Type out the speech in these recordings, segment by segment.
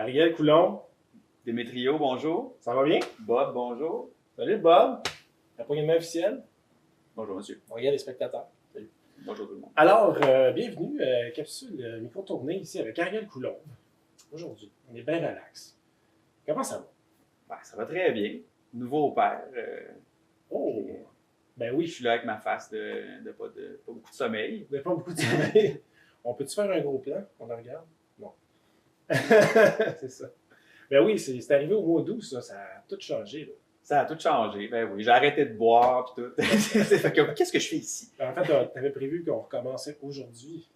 Ariel Coulomb, Démétrio, bonjour. ça va bien? Bob, bonjour. Salut Bob, la poignée de main officielle. Bonjour, monsieur. On regarde les spectateurs. Salut. Bonjour tout le monde. Alors, bienvenue à Capsule micro-tournée ici avec Ariel Coulomb. Aujourd'hui, on est bien relax. Comment ça va? Ben, ça va très bien. Nouveau père. Oh! Puis, Ben je oui, suis là avec ma face de pas beaucoup de sommeil. vous n'avez pas beaucoup de sommeil. On peut-tu faire un gros plan? On en regarde? Non. C'est ça. Ben oui, c'est arrivé au mois d'août, ça a tout changé. Là. Ça a tout changé. Ben oui, j'ai arrêté de boire puis tout. Fait que, qu'est-ce que je fais ici? En fait, tu avais prévu qu'on recommençait aujourd'hui,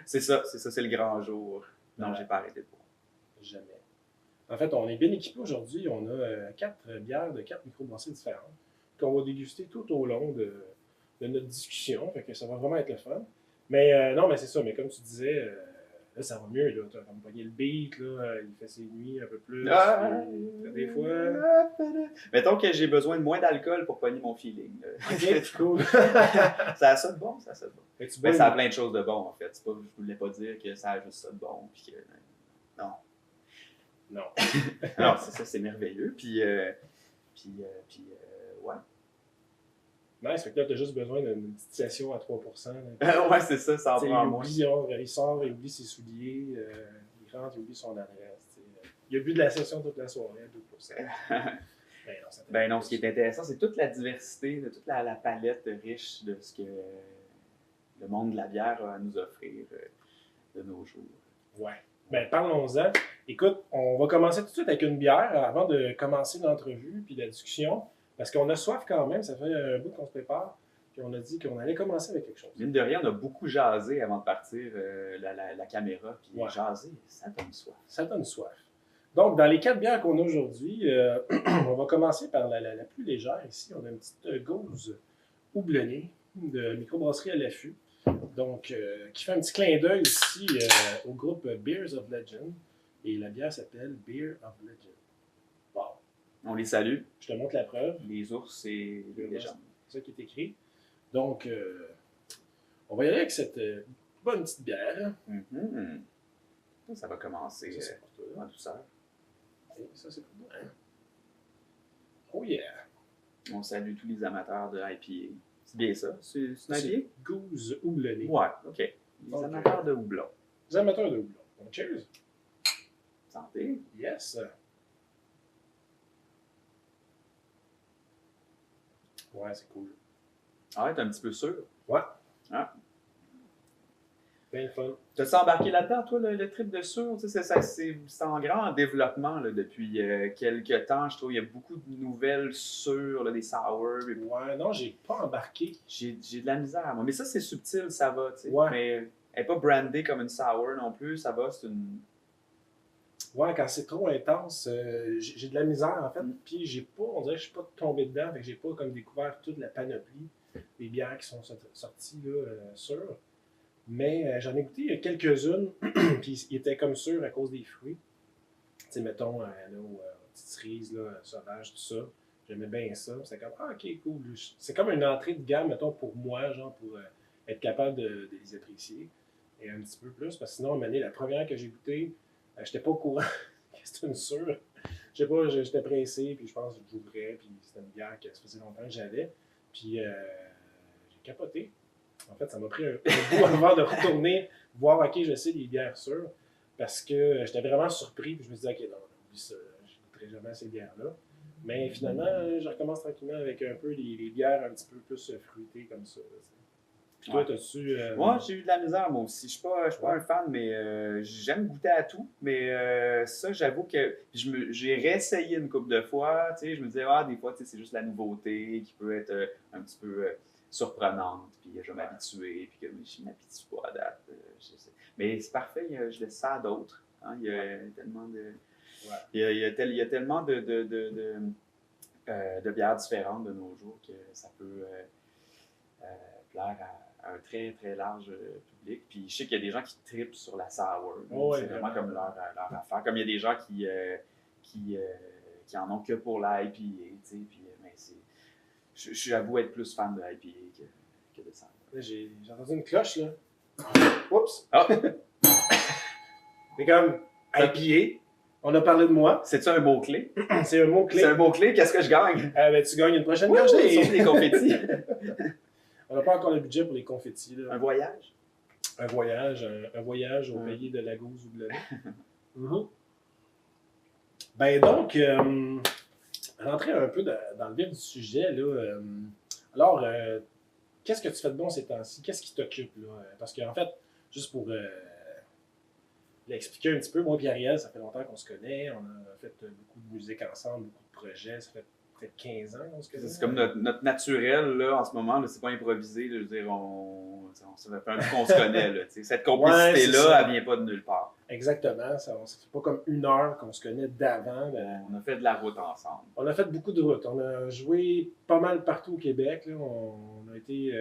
c'est ça? C'est le grand jour. Non, Ouais. j'ai pas arrêté de boire. Jamais. En fait, on est bien équipé aujourd'hui. On a 4 bières de 4 microbrasseries différentes qu'on va déguster tout au long de notre discussion. Fait que ça va vraiment être le fun. Mais non, mais c'est ça. Mais comme tu disais, là, ça va mieux. Tu as comme pogné le beat. Là, il fait ses nuits un peu plus. Puis, des fois. Mettons que j'ai besoin de moins d'alcool pour pogner mon feeling. Ok, cool. Ça a ça de bon, ça a ça de bon. Fait que tu Ben, bois ça a une- plein de choses de bon, en fait. C'est pas, je voulais pas dire que ça a juste ça de bon. Puis que, non. Non. Alors, c'est ça, c'est merveilleux. Puis, ouais. Nice. Fait que là, tu as juste besoin d'une petite session à 3%. Là. Ouais, c'est ça, ça en T'sais, prend moins. il sort, il oublie ses souliers, il rentre, il oublie son adresse. T'sais. Il a bu de la session toute la soirée à 2%. Ben non, Ben non, ce qui est intéressant, c'est toute la diversité, de toute la palette riche de ce que le monde de la bière a à nous offrir de nos jours. Ouais. Ben parlons-en. Écoute, on va commencer tout de suite avec une bière avant de commencer l'entrevue puis la discussion. Parce qu'on a soif quand même, ça fait un bout qu'on se prépare. Puis on a dit qu'on allait commencer avec quelque chose. Mine de rien, on a beaucoup jasé avant de partir la caméra, puis Ouais. jasé, ça donne soif. Ça donne soif. Donc, dans les 4 bières qu'on a aujourd'hui, on va commencer par la plus légère ici. On a une petite gauze houblonnée de microbrasserie à l'affût. Donc, qui fait un petit clin d'œil ici au groupe Beers of Legend. Et la bière s'appelle Beer of Legend. Wow. On les salue, Je te montre la preuve. les ours et les légendes. C'est ça qui est écrit. Donc, on va y aller avec cette bonne petite bière. Mhm. Ça va commencer Ça, c'est pour toi. en douceur. Et ça, c'est pour moi. Oh yeah! On salue tous les amateurs de IPA. C'est bien ça? C'est une C'est IPA? Gouze houblonnée. Ouais, ok. Les Ok. amateurs de houblon. Les amateurs de houblon. Donc, cheers! Santé. Yes! Ouais, c'est cool. Ah ouais, t'es un petit peu sûr. Ouais. Ah. Bien le fun. T'as-tu embarqué là-dedans, toi, le trip de sûr? Tu sais, c'est en grand développement là, depuis quelques temps. Je trouve qu'il y a beaucoup de nouvelles sûres, là, des sours. Ouais, non, j'ai pas embarqué. J'ai de la misère, moi. Mais ça, c'est subtil, ça va, tu sais. Ouais. Mais elle n'est pas brandée comme une sour non plus. Ça va, c'est une... Ouais, quand c'est trop intense, j'ai de la misère en fait. Puis j'ai pas, on dirait que je suis pas tombé dedans, fait que j'ai pas comme découvert toute la panoplie des bières qui sont sorties là, sûres. Mais j'en ai goûté quelques-unes, puis ils étaient comme sûrs à cause des fruits. Tu sais, mettons, là, aux petites cerises, là, sauvages, tout ça. J'aimais bien ça. C'était comme, ah, ok, cool. C'est comme une entrée de gamme, mettons, pour moi, genre, pour être capable de les apprécier. Et un petit peu plus, parce que sinon, à un moment donné, la première que j'ai goûtée, j'étais pas au courant que c'était une sûre. Je sais pas, j'étais pressé, puis je pense que j'ouvrais, puis c'était une bière que ça faisait longtemps que j'avais. Puis j'ai capoté. En fait, ça m'a pris un bout avant de retourner voir, ok, je sais les bières sûres, parce que j'étais vraiment surpris, puis je me disais, ok, non, oublie ça, je ne goûterai jamais à ces bières-là. Mais finalement, je recommence tranquillement avec un peu les bières un petit peu plus fruitées comme ça. Là, puis toi, Ouais. t'as-tu. Moi, j'ai eu de la misère, moi aussi. Je suis pas un fan, mais j'aime goûter à tout. Mais ça, j'avoue que j'ai réessayé une couple de fois. Tu sais, je me disais, ah, des fois, tu sais, c'est juste la nouveauté qui peut être un petit peu surprenante. Puis je vais m'habituer. Puis que je ne m'habitue pas à date. Mais c'est parfait, je laisse ça à d'autres. Hein, il y a tellement de. Ouais. Il y a tellement de bières différentes de nos jours que ça peut plaire à un très, très large public. Puis je sais qu'il y a des gens qui trippent sur la sour. Oh, ouais, c'est vraiment vraiment. comme leur affaire. Comme il y a des gens qui en ont que pour l'IPA. Tu sais, puis, mais j'avoue être plus fan de l'IPA que de sour. Là, j'ai entendu une cloche, là. Oups! Ah! C'est comme IPA. On a parlé de moi. C'est-tu un mot-clé? C'est un mot-clé. C'est un mot-clé, qu'est-ce que je gagne? Ben, tu gagnes une prochaine gorgée. Sauf les confettis. On n'a pas encore le budget pour les confettis. Là. Un voyage? Un voyage au pays de la gousse ou de la vie. Ben donc, rentrer un peu dans le vif du sujet, là. Alors, qu'est-ce que tu fais de bon ces temps-ci? Qu'est-ce qui t'occupe, là? Parce qu'en fait, juste pour l'expliquer un petit peu, moi et Ariel, ça fait longtemps qu'on se connaît. On a fait beaucoup de musique ensemble, beaucoup de projets. Ça fait peut-être 15 ans qu'on se connaît. C'est comme notre naturel, là, en ce moment, là, c'est pas improvisé. Là, je veux dire, ça fait un peu qu'on se connaît. Là, cette complicité-là, elle vient pas de nulle part. Exactement. Ça fait pas comme une heure qu'on se connaît d'avant. On a fait de la route ensemble. On a fait beaucoup de routes. On a joué pas mal partout au Québec. Là. On a été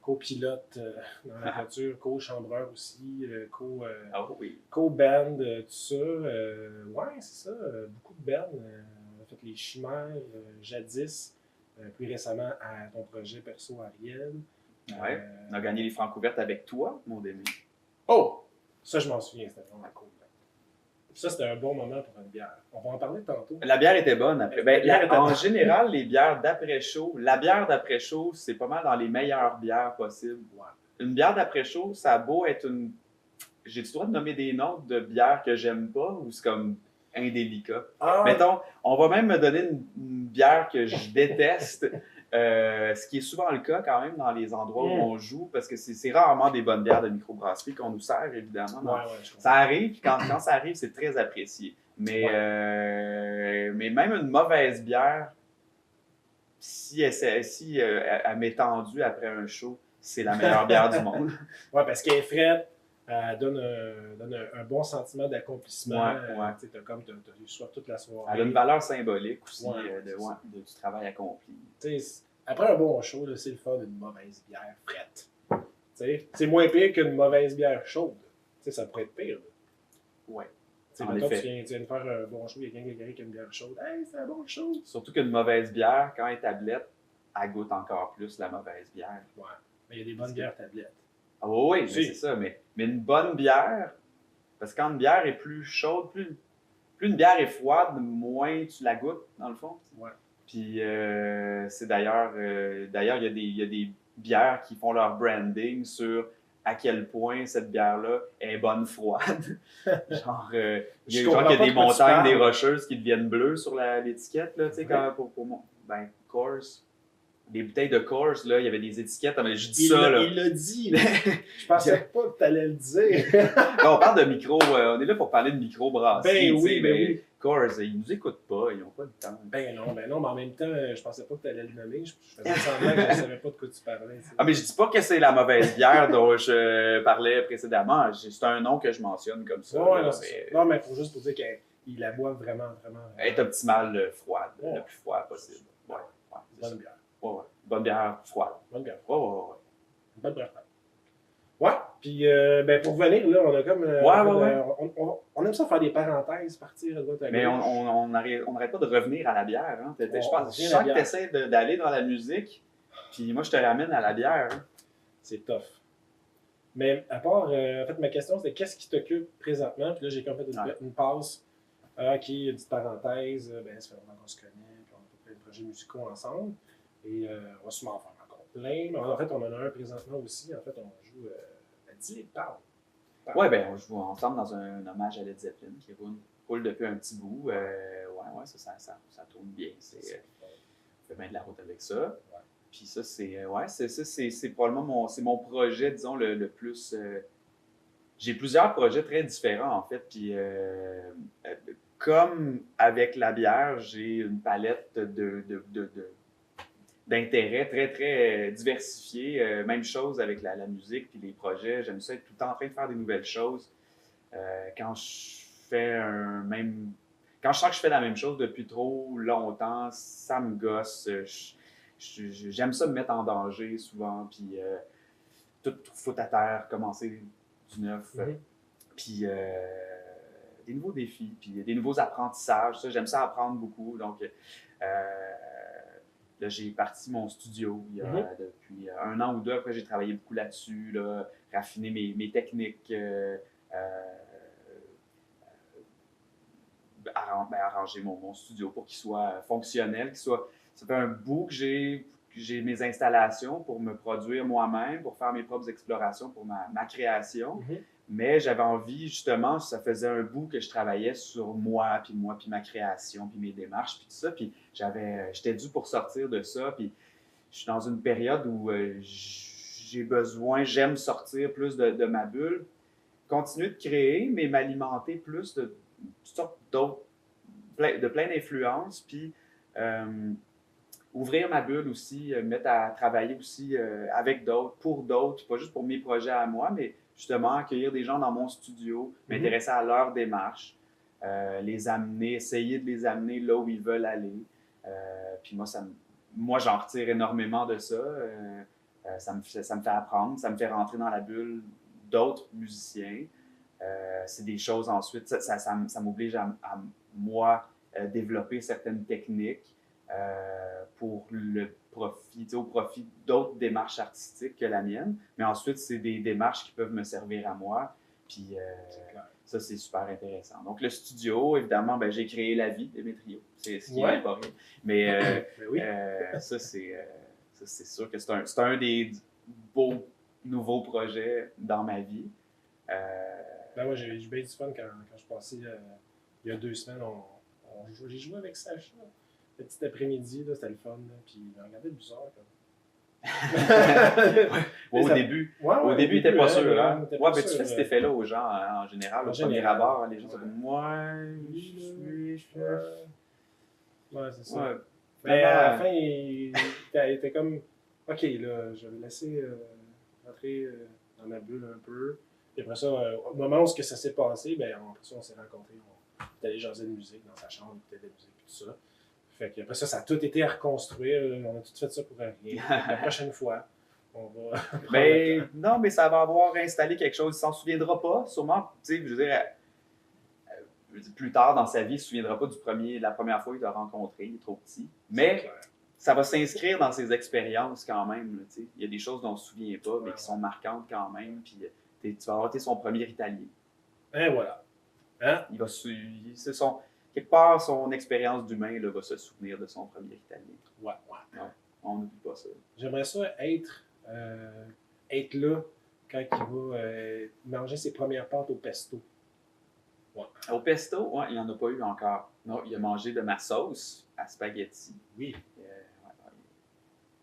copilote dans la voiture, co-chambreur aussi, co-band, tout ça. Ouais, c'est ça. Beaucoup de bands. On a fait les Chimères, jadis, plus récemment à ton projet perso Ariel. Ouais. On a gagné les Francouvertes avec toi, mon Démi. Oh! Ça, je m'en souviens, c'était vraiment cool. Ça, c'était un bon moment pour une bière. On va en parler tantôt. La bière était bonne après. En général, les bières d'après-chaud, la bière d'après-chaud, c'est pas mal dans les meilleures bières possibles. Ouais. Une bière d'après-chaud, ça a beau être une... J'ai-tu le droit de nommer des noms de bières que j'aime pas ou c'est comme indélicat? Mettons, on va même me donner une bière que je déteste. Ce qui est souvent le cas quand même dans les endroits où on joue, parce que c'est rarement des bonnes bières de microbrasserie qu'on nous sert, évidemment. Ça arrive, puis quand ça arrive, c'est très apprécié. Mais même une mauvaise bière, si elle m'est tendue après un show, c'est la meilleure bière du monde. Oui, parce qu'elle est fraîche, elle donne un bon sentiment d'accomplissement. Tu as eu soif toute la soirée. Elle a une valeur symbolique aussi du travail accompli. Après un bon show, c'est le fun d'une mauvaise bière frette. C'est moins pire qu'une mauvaise bière chaude. Ça pourrait être pire. Oui. Mettons, tu viens de faire un bon show, il y a quelqu'un qui a une bière chaude. Hey, c'est un bon show! Surtout qu'une mauvaise bière, quand elle est tablette, elle goûte encore plus la mauvaise bière. Ouais. Mais il y a des bonnes bières tablettes. Ah oui, c'est ça. Mais une bonne bière, parce que quand une bière est plus chaude, plus une bière est froide, moins tu la goûtes, dans le fond. Ouais. Puis c'est d'ailleurs, il y a des bières qui font leur branding sur à quel point cette bière-là est bonne froide. Genre, il y a des montagnes, des rocheuses qui deviennent bleues sur l'étiquette, là, tu sais, Coors. Des bouteilles de Coors, là, il y avait des étiquettes. Mais je dis il l'a dit. Je pensais pas que tu allais le dire. On parle de micro. On est là pour parler de micro-brasserie. Ben oui. Coors, ils nous écoutent pas. Ils n'ont pas le temps. Ben non. Mais en même temps, je pensais pas que tu allais le nommer. Je faisais semblant que je savais pas de quoi tu parlais. T'sais. Ah, mais je dis pas que c'est la mauvaise bière dont je parlais précédemment. C'est un nom que je mentionne comme ça. Non, mais il faut juste pour dire qu'il la boit vraiment. Elle est optimale froide. Le plus froide possible. Ouais. Bonne bière. Ouais. Bonne bière froide. Bonne bière. Ouais. Bonne bière froide. Ouais, puis pour venir, là, on a comme. On aime ça faire des parenthèses, partir à droite à gauche. Mais on n'arrête pas de revenir à la bière. Hein. Je pense que chaque tu essaies d'aller dans la musique, puis moi je te ramène à la bière. Hein. C'est tough. Mais à part, en fait, ma question c'était qu'est-ce qui t'occupe présentement? Puis là, j'ai comme fait une passe. OK, une petite parenthèse. Ça fait longtemps qu'on se connaît, puis on a fait plein de projets musicaux ensemble. Et on va sûrement en faire encore plein. Mais en fait, on en a un présentement aussi. En fait, on joue à Dis parle. Oui, on joue ensemble dans un hommage à Led Zeppelin qui roule depuis un petit bout. Ça tourne bien. On fait bien de la route avec ça. Ouais. Puis ça, c'est probablement mon projet, disons, le plus. J'ai plusieurs projets très différents, en fait. Puis comme avec la bière, j'ai une palette d'intérêts très, très diversifiés. Même chose avec la musique puis les projets. J'aime ça être tout le temps en train de faire des nouvelles choses. Quand je sens que je fais la même chose depuis trop longtemps, ça me gosse. J'aime ça me mettre en danger souvent. Puis tout foutre à terre, commencer du neuf. Puis des nouveaux défis, puis des nouveaux apprentissages. Ça, j'aime ça apprendre beaucoup. Donc, là, j'ai parti mon studio depuis 1 an ou 2. Après, j'ai travaillé beaucoup là-dessus, raffiner mes techniques, arranger mon studio pour qu'il soit fonctionnel, ça fait un bout que j'ai mes installations pour me produire moi-même, pour faire mes propres explorations pour ma création. Mhm. Mais j'avais envie, justement, ça faisait un bout que je travaillais sur moi, puis ma création, puis mes démarches, puis tout ça. Puis j'étais dû pour sortir de ça. Puis je suis dans une période où j'aime sortir plus de ma bulle, continuer de créer, mais m'alimenter plus de toutes sortes d'autres, de plein d'influences. Puis ouvrir ma bulle aussi, me mettre à travailler aussi avec d'autres, pour d'autres, pas juste pour mes projets à moi, mais justement accueillir des gens dans mon studio, m'intéresser à leur démarche, les amener, essayer de les amener là où ils veulent aller. Puis moi, j'en retire énormément de ça. Ça me fait apprendre, ça me fait rentrer dans la bulle d'autres musiciens. C'est des choses ensuite, ça m'oblige à moi développer certaines techniques. Pour au profit d'autres démarches artistiques que la mienne. Mais ensuite, c'est des démarches qui peuvent me servir à moi. Puis ça, c'est super intéressant. Donc, le studio, évidemment, j'ai créé la vie de mes trios. C'est ce qui est pas rien. Mais oui. Ça, c'est sûr que c'est un des beaux nouveaux projets dans ma vie. Moi, j'ai bien du fun quand je passais il y a 2 semaines. J'ai joué avec Sacha. Le petit après-midi, c'était le fun. Puis il regardait bizarre. Au début, il n'était pas sûr. Hein? Tu fais cet effet-là aux gens en général. Au premier abord, les gens sont comme moi, je suis. Ouais, c'est ça. Mais à la fin, il était comme OK, là, je vais le laisser rentrer dans ma bulle un peu. Puis après ça, au moment où ça s'est passé, après ça, on s'est rencontrés. On est allé jaser de musique dans sa chambre, on écoutait de la musique et tout ça. Fait que après ça, ça a tout été à reconstruire. On a tout fait ça pour rien. La prochaine fois, on va. Non, mais ça va avoir installé quelque chose. Il ne s'en souviendra pas, sûrement. Tu sais, je veux dire, plus tard dans sa vie, il ne se souviendra pas la première fois qu'il t'a rencontré. Il est trop petit. Mais ça va s'inscrire dans ses expériences quand même. Là, il y a des choses dont on ne se souvient pas, mais qui sont marquantes quand même. Puis tu vas avoir été son premier italien. Et voilà. Hein? Quelque part, son expérience d'humain va se souvenir de son premier italien. Ouais. On n'oublie pas ça. J'aimerais ça être là quand il va manger ses premières pâtes au pesto. Ouais. Au pesto, il n'y en a pas eu encore. Non, il a mangé de ma sauce à spaghetti. Oui.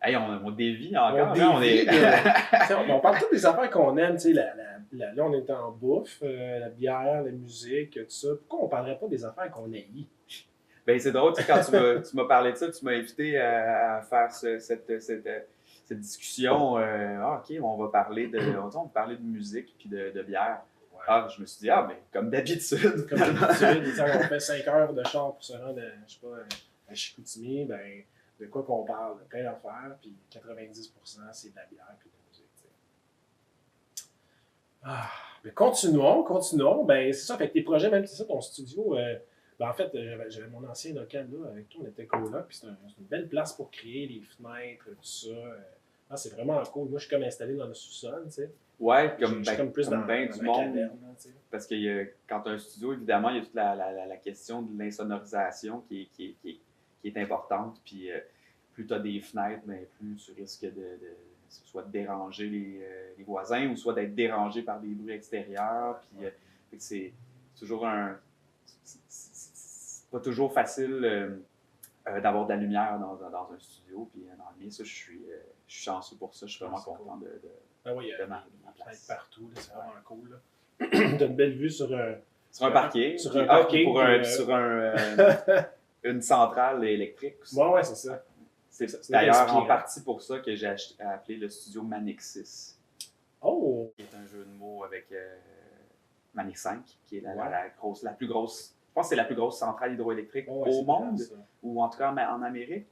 On dévie encore. On parle toutes des affaires qu'on aime. Là, on est en bouffe, la bière, la musique, tout ça. Pourquoi on ne parlerait pas des affaires qu'on haït? C'est drôle, quand tu m'as parlé de ça, tu m'as invité à faire cette discussion. OK, on va parler de musique puis de bière. Ouais. Je me suis dit, comme d'habitude. Comme d'habitude, on fait 5 heures de char pour se rendre à Chicoutimi, de quoi qu'on parle, de plein d'affaires, puis 90%, c'est de la bière puis de la musique. Mais continuons. C'est ça, fait que tes projets, même, c'est ça, ton studio. En fait, j'avais mon ancien local là, avec toi, on était coloc, puis c'est une belle place pour créer les fenêtres, tout ça. C'est vraiment cool. Moi, je suis comme installé dans le sous-sol, tu sais. Ouais, comme plus dans du monde. Caverne, parce que quand tu as un studio, évidemment, il y a toute la question de l'insonorisation qui est importante. Puis plus tu as des fenêtres, plus tu risques soit de déranger les voisins ou soit d'être dérangé par des bruits extérieurs. Puis c'est toujours c'est pas toujours facile d'avoir de la lumière dans un studio. Puis dans le mien, ça, je suis chanceux pour ça. Je suis vraiment content de ma place. Partout, là, c'est vraiment cool. Tu as une belle vue sur un parking. Sur un parking. Une centrale électrique aussi. Ouais, c'est ça. C'est d'ailleurs en partie pour ça que j'ai appelé le studio Manixis. Oh! Qui est un jeu de mots avec Manix 5, qui est la plus grosse. Je pense que c'est la plus grosse centrale hydroélectrique au monde, ou en tout cas en Amérique.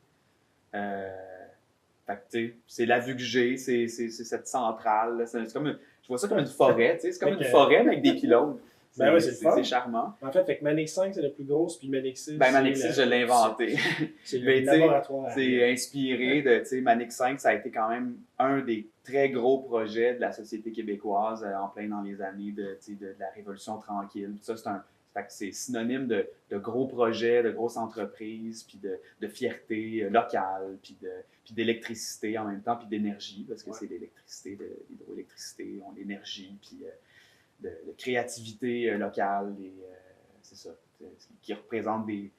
C'est la vue que j'ai, c'est cette centrale. Je vois ça comme une forêt. C'est comme une forêt, mais avec des pylônes. C'est charmant. En fait, Manix 5, c'est la plus grosse, puis Manix 6. Manix 6, je l'ai inventé. C'est le laboratoire. C'est inspiré de Manix 5, ça a été quand même un des très gros projets de la société québécoise en plein dans les années de la Révolution tranquille. Ça, c'est Fait que c'est synonyme de gros projets, de grosses entreprises, puis de fierté locale, puis d'électricité en même temps, puis d'énergie, parce que c'est l'électricité, l'hydroélectricité, on l'énergie, puis de créativité locale, et c'est ça, qui représente des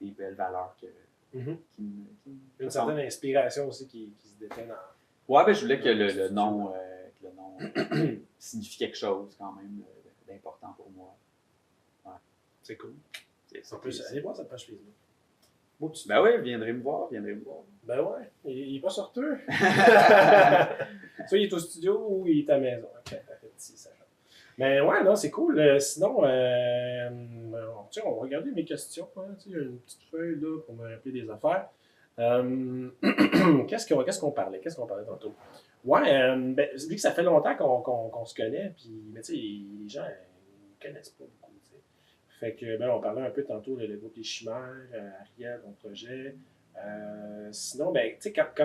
belles valeurs Une certaine inspiration aussi qui se déteint dans... Ouais, ben je voulais que le nom signifie quelque chose quand même d'important pour moi. Ouais. C'est cool. En plus, allez voir sa page Facebook. Beau petit ben oui, viendrez me voir. Ben ouais, il est pas sorteux. Soit il est au studio ou il est à la maison. Mais ouais, non, c'est cool. Sinon, on va regarder mes questions. Hein, il y a une petite feuille là pour me rappeler des affaires. Qu'est-ce qu'on parlait? Qu'est-ce qu'on parlait tantôt? Ouais, ben, vu que ça fait longtemps qu'on se connaît, puis mais tu sais, les gens ne connaissent pas beaucoup. T'sais. Fait que ben, on parlait un peu tantôt le groupe Les Chimères, Ariel, ton projet. Sinon, ben, tu sais, quand tu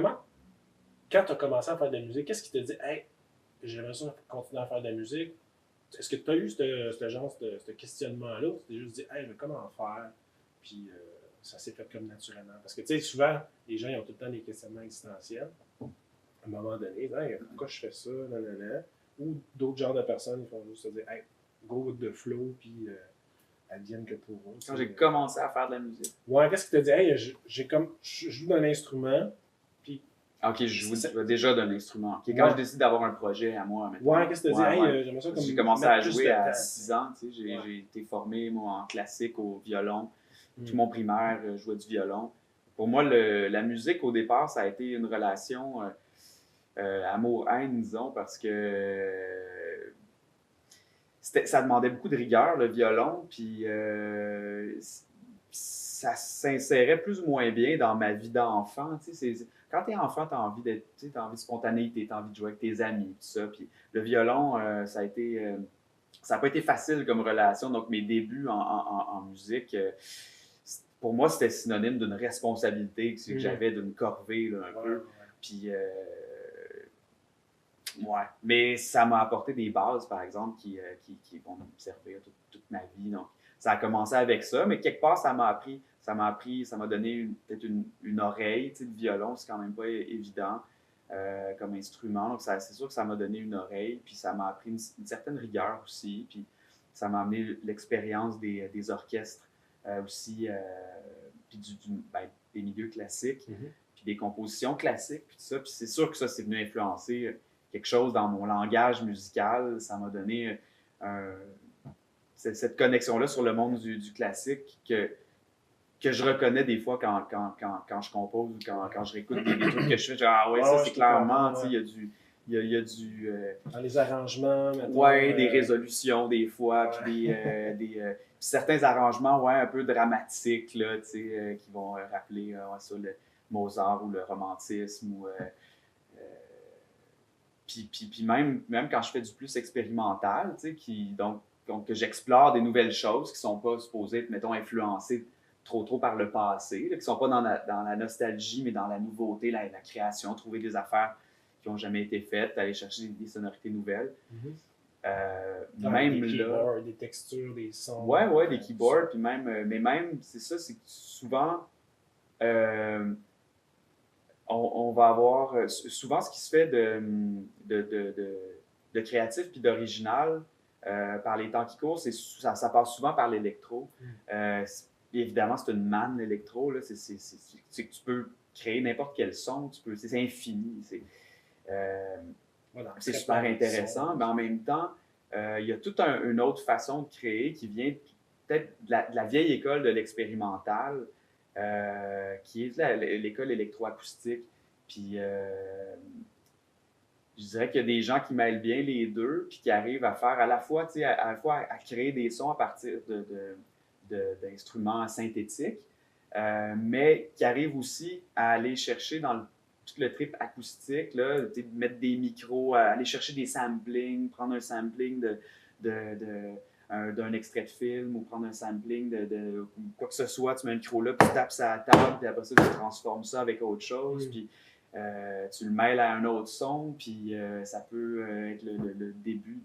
as commencé à faire de la musique, qu'est-ce qui te dit, hey, j'aimerais ça continuer à faire de la musique? Est-ce que tu as eu ce questionnement-là? Tu t'es juste dit, hey, mais comment faire? Puis ça s'est fait comme naturellement. Parce que, tu sais, souvent, les gens ils ont tout le temps des questionnements existentiels. À un moment donné, hey, pourquoi je fais ça? Nanana. Ou d'autres genres de personnes, ils font juste se dire, hey, go with the flow, puis advienne que pour eux. Quand j'ai commencé à faire de la musique. Ouais, qu'est-ce qui te dit, hey, je joue d'un instrument, puis. Ok, je joue déjà d'un instrument. Okay, quand je décide d'avoir un projet à moi, maintenant, ouais, qu'est-ce que tu te dis, hey, j'aimerais ça comme. J'ai commencé à jouer à 6 ans, tu sais, j'ai été formé, moi, en classique au violon. Tout mon primaire, je jouais du violon. Pour moi, la musique, au départ, ça a été une relation amour-haine, disons, parce que ça demandait beaucoup de rigueur, le violon, puis ça s'insérait plus ou moins bien dans ma vie d'enfant. Quand tu es enfant, tu as envie de spontanéité, tu as envie de jouer avec tes amis, tout ça. Puis le violon, ça n'a pas été facile comme relation. Donc, mes débuts en musique, pour moi, c'était synonyme d'une responsabilité que j'avais, d'une corvée, là, un peu. Puis, ouais. Mais ça m'a apporté des bases, par exemple, qui vont me servir toute ma vie. Donc, ça a commencé avec ça, mais quelque part, ça m'a donné peut-être une oreille. Tu sais, le violon, c'est quand même pas évident comme instrument. Donc, c'est sûr que ça m'a donné une oreille, puis ça m'a appris une certaine rigueur aussi. Puis, ça m'a amené l'expérience des orchestres aussi, puis des milieux classiques, puis des compositions classiques, puis tout ça. Puis, c'est sûr que ça, c'est venu influencer quelque chose dans mon langage musical. Ça m'a donné cette connexion-là sur le monde du classique que je reconnais des fois quand je compose ou quand je réécoute des trucs que je fais. Genre, ah ouais, ça c'est clairement, tu sais, il y a du dans les arrangements, mettons, ouais, des résolutions des fois, puis certains arrangements, ouais, un peu dramatiques, là, tu sais, qui vont rappeler ça, le Mozart ou le romantisme ou puis même quand je fais du plus expérimental, tu sais, donc que j'explore des nouvelles choses qui ne sont pas supposées être, mettons, influencées trop par le passé, là, qui ne sont pas dans la nostalgie, mais dans la nouveauté, la création, trouver des affaires qui n'ont jamais été faites, aller chercher des sonorités nouvelles. Même des là... keyboards, des textures, des sons. Ouais, des keyboards, puis mais même, c'est ça, c'est que souvent... on va avoir souvent ce qui se fait de créatif puis d'original par les temps qui courent, ça passe souvent par l'électro. Évidemment, c'est une manne, l'électro. Là, c'est que tu peux créer n'importe quel son, c'est infini. C'est super intéressant, mais en même temps, il y a toute une autre façon de créer qui vient peut-être de la vieille école de l'expérimental, qui est l'école électroacoustique. Puis, je dirais qu'il y a des gens qui mêlent bien les deux, puis qui arrivent à faire à la fois à créer des sons à partir d'instruments synthétiques, mais qui arrivent aussi à aller chercher dans tout le trip acoustique, là, mettre des micros, aller chercher des samplings, prendre un sampling d'un extrait de film ou prendre un sampling de quoi que ce soit, tu mets un micro là, puis tu tapes ça à la table, puis après ça, tu transformes ça avec autre chose, puis tu le mêles à un autre son, puis ça peut être le début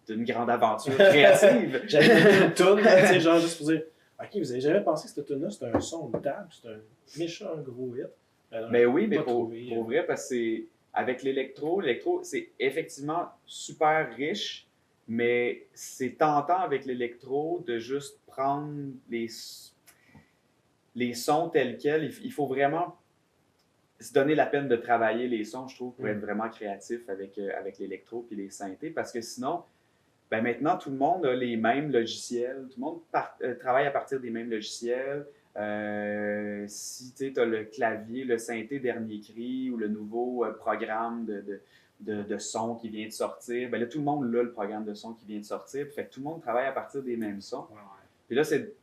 d'une grande aventure créative. J'avais une toune, tu sais, genre juste pour dire, OK, vous avez jamais pensé que cette tune là c'était un son de table, c'est un méchant gros hit. Alors, Mais oui, mais pas pour trouvé, vrai, parce que c'est avec l'électro, c'est effectivement super riche, mais c'est tentant avec l'électro de juste prendre les sons tels quels. Il faut vraiment se donner la peine de travailler les sons, je trouve, pour être vraiment créatif avec l'électro puis les synthés, parce que sinon, ben maintenant, tout le monde a les mêmes logiciels, tout le monde travaille à partir des mêmes logiciels. Si tu as le clavier, le synthé dernier cri ou le nouveau programme de son qui vient de sortir, ben là, tout le monde a le programme de son qui vient de sortir. Fait que tout le monde travaille à partir des mêmes sons. Ouais, ouais. Puis là, c'est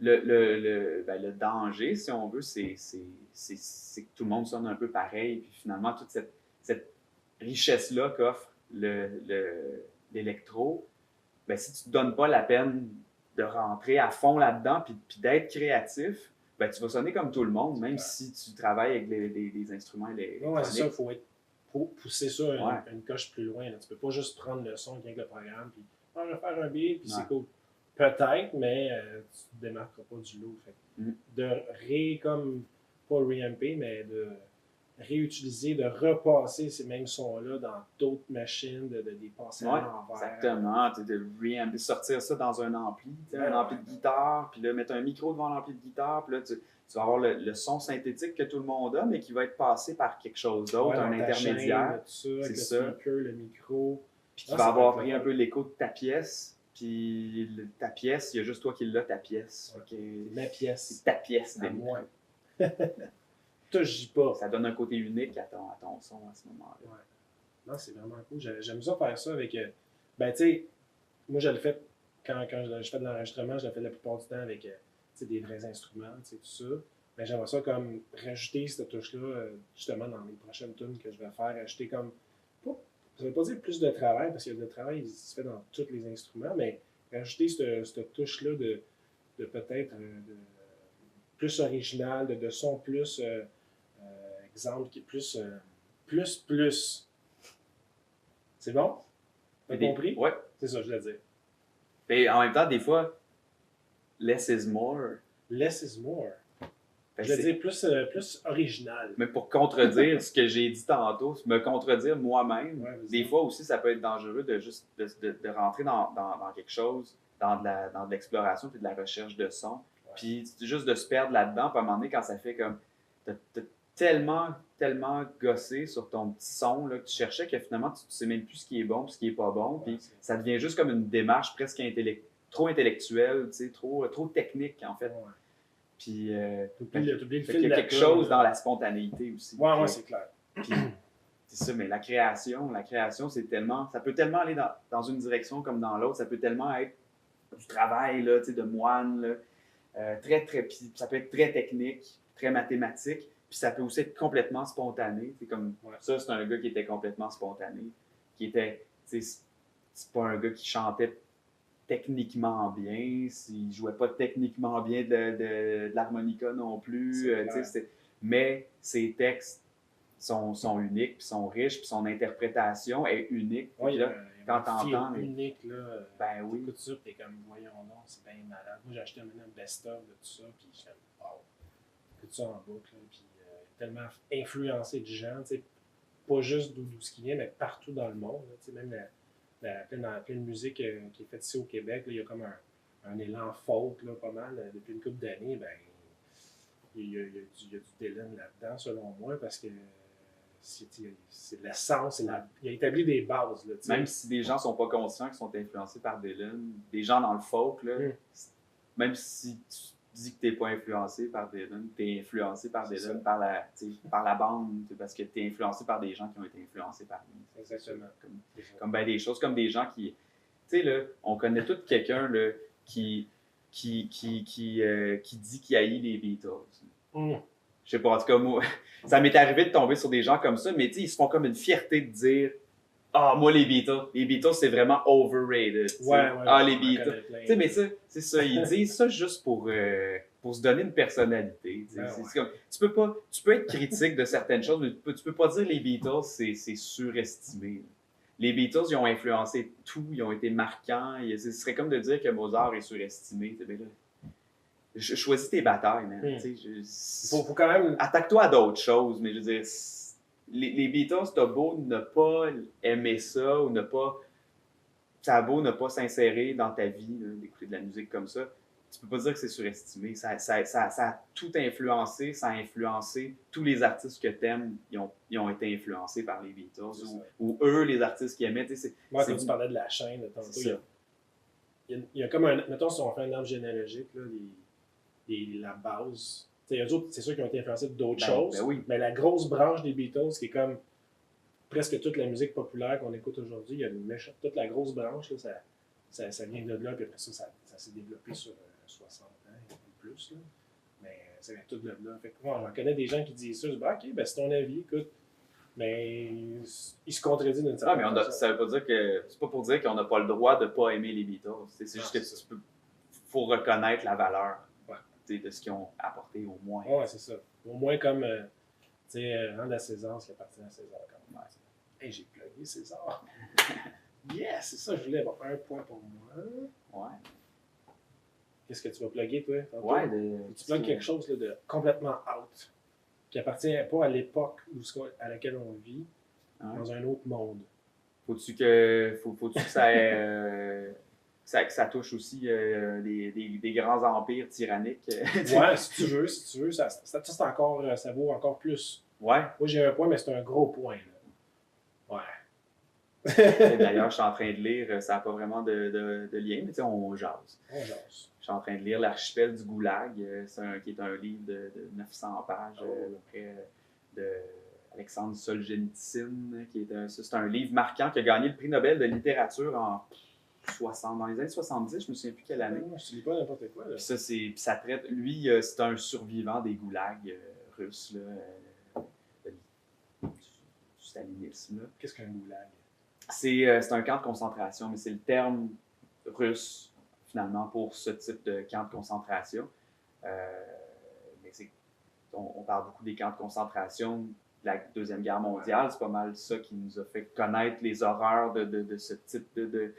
le danger, si on veut, c'est que tout le monde sonne un peu pareil. Puis finalement, toute cette richesse-là qu'offre l'électro, ben, si tu ne te donnes pas la peine de rentrer à fond là-dedans puis d'être créatif, ben, tu vas sonner comme tout le monde, même si tu travailles avec des instruments électroniques. Ouais, c'est ça, il faut pousser ça Ouais. une coche plus loin. Là. Tu peux pas juste prendre le son avec le programme, puis on va faire un beat, puis Ouais. c'est cool. Peut-être, mais tu ne te démarqueras pas du lot. Fait. De comme, pas reamper, mais de réutiliser, de repasser ces mêmes sons-là dans d'autres machines, de les passer à l'envers. Exactement, de sortir ça dans un ampli, un ampli de guitare, puis là, mettre un micro devant l'ampli de guitare, puis là, tu vas avoir le son synthétique que tout le monde a, mais qui va être passé par quelque chose d'autre, un intermédiaire. C'est c'est ça. Le speaker, le micro. Puis qui va avoir pris un peu l'écho de ta pièce. Puis ta pièce, il y a juste toi qui l'as, ta pièce. Ouais. C'est ma pièce. C'est ta pièce. À moi. Touche pas. Ça donne un côté unique à ton son à ce moment-là. Ouais. Non, c'est vraiment cool. J'aime ça faire ça avec. Ben, tu sais, moi, je le fais quand je fais de l'enregistrement, je le fais la plupart du temps avec des vrais instruments, tout ça. Ben, j'aimerais ça comme rajouter cette touche-là, justement, dans les prochaines tunes que je vais faire. Ajouter comme. Ça ne veut pas dire plus de travail, parce que le travail, il se fait dans tous les instruments, mais rajouter cette touche-là de peut-être plus original, de son plus, exemple, qui est plus. C'est bon? T'as compris? Oui. C'est ça, je voulais dire. Et en même temps, des fois, less is more. Less is more. Je veux dire plus original. Mais pour contredire ce que j'ai dit tantôt, me contredire moi-même, des fois aussi, ça peut être dangereux de juste de rentrer dans quelque chose, dans de l'exploration puis de la recherche de son. Ouais. Puis juste de se perdre là-dedans, puis à un moment donné, quand ça fait comme. T'as tellement gossé sur ton petit son là, que tu cherchais que finalement, tu ne sais même plus ce qui est bon et ce qui n'est pas bon. Puis ça devient juste comme une démarche presque trop intellectuelle, trop technique, en fait. Ouais. Puis, il y a quelque chose dans la spontanéité aussi. Ouais, c'est clair. Puis, c'est ça, mais la création, c'est tellement. Ça peut tellement aller dans une direction comme dans l'autre. Ça peut tellement être du travail là, de moine. Là, puis ça peut être très technique, très mathématique. Puis ça peut aussi être complètement spontané. C'est comme ça, c'est un gars qui était complètement spontané. Qui était. C'est pas un gars qui chantait techniquement bien, s'il jouait pas techniquement bien de l'harmonica non plus, mais ses textes sont uniques, puis sont riches, puis son interprétation est unique. Oui, là, quand t'entends... unique, là, ben oui. Écoute ça, t'es comme, voyons non, c'est bien malade. Moi, j'ai acheté un best-of de tout ça, puis je fais, wow, écoute ça en boucle, là, puis tellement influencé de gens, pas juste d'où ce qui vient, mais partout dans le monde, là, même plein de musique qui est faite ici au Québec, là, il y a comme un élan folk, là, pas mal, depuis une couple d'années, ben, il y a du Dylan là-dedans, selon moi, parce que c'est l'essence, il a établi des bases. Là, même si des gens ne sont pas conscients qu'ils sont influencés par Dylan, des gens dans le folk, là, même si tu dis que tu n'es pas influencé par Dylan, tu es influencé par Dylan, par la bande, parce que tu es influencé par des gens qui ont été influencés par lui. Exactement. Comme ben des choses, comme des gens qui... Tu sais, là, on connaît tous quelqu'un là, qui dit qu'il haït les Beatles. Je sais pas, en tout cas, moi, ça m'est arrivé de tomber sur des gens comme ça, mais ils se font comme une fierté de dire « Ah, moi, les Beatles, c'est vraiment overrated. » les Beatles. Tu sais, mais ça, c'est ça, ils disent ça juste pour se donner une personnalité. Comme, tu peux être critique de certaines choses, mais tu peux pas dire les Beatles, c'est surestimé. les Beatles, ils ont influencé tout, ils ont été marquants. Ce serait comme de dire que Mozart est surestimé. Ben là, choisis tes batailles, man. Faut quand même... Attaque-toi à d'autres choses, mais je veux dire, les Beatles, t'as beau ne pas aimer ça ou ne pas... Ça a beau ne pas s'insérer dans ta vie, là, d'écouter de la musique comme ça, tu peux pas dire que c'est surestimé. Ça a tout influencé, ça a influencé tous les artistes que t'aimes, ils ont été influencés par les Beatles, ou eux, les artistes qui aimaient. Moi, quand tu parlais de la chaîne, tantôt, il y a comme un... Mettons, si on fait un arbre généalogique, là, la base... Eux autres, c'est sûr qu'ils ont été influencés d'autres choses, oui. Mais la grosse branche des Beatles, qui est comme presque toute la musique populaire qu'on écoute aujourd'hui, il y a toute la grosse branche, là, ça vient de là, puis après ça s'est développé sur 60 ans et plus. Là. Mais ça vient tout de là. Fait que, moi, j'en connais des gens qui disent ça, je dis, OK, ben, c'est ton avis, écoute. Mais il se contredit d'une certaine façon. Ça veut pas dire que. C'est pas pour dire qu'on n'a pas le droit de ne pas aimer les Beatles. C'est juste que faut reconnaître la valeur de ce qu'ils ont apporté au moins. Oui, c'est ça. Au moins comme rendre à César ce qui appartient à César quand même. Hey, j'ai plugué César. Yes, c'est ça, je voulais avoir un point pour moi. Ouais. Qu'est-ce que tu vas plugger, toi? Tu plugues quelque chose là, de complètement out, qui appartient pas à l'époque à laquelle on vit, dans un autre monde. Faut-tu que ça touche aussi des grands empires tyranniques? Ouais, si tu veux, ça vaut encore plus. Ouais. Moi, j'ai un point, mais c'est un gros point. Là. Ouais. D'ailleurs, je suis en train de lire, ça n'a pas vraiment de lien, mais on jase. On jase. Je suis en train de lire L'archipel du Goulag, qui est un livre de 900 pages, de Alexandre Solzhenitsyn, c'est un livre marquant qui a gagné le prix Nobel de littérature dans les années 70, je ne me souviens plus quelle année. Je ne dis pas n'importe quoi. Là. Puis ça traite, lui, c'est un survivant des goulags russes, là, du stalinisme. Qu'est-ce qu'un goulag? C'est un camp de concentration, mais c'est le terme russe, finalement, pour ce type de camp de concentration. Mais on parle beaucoup des camps de concentration de la Deuxième Guerre mondiale. C'est pas mal ça qui nous a fait connaître les horreurs de ce type de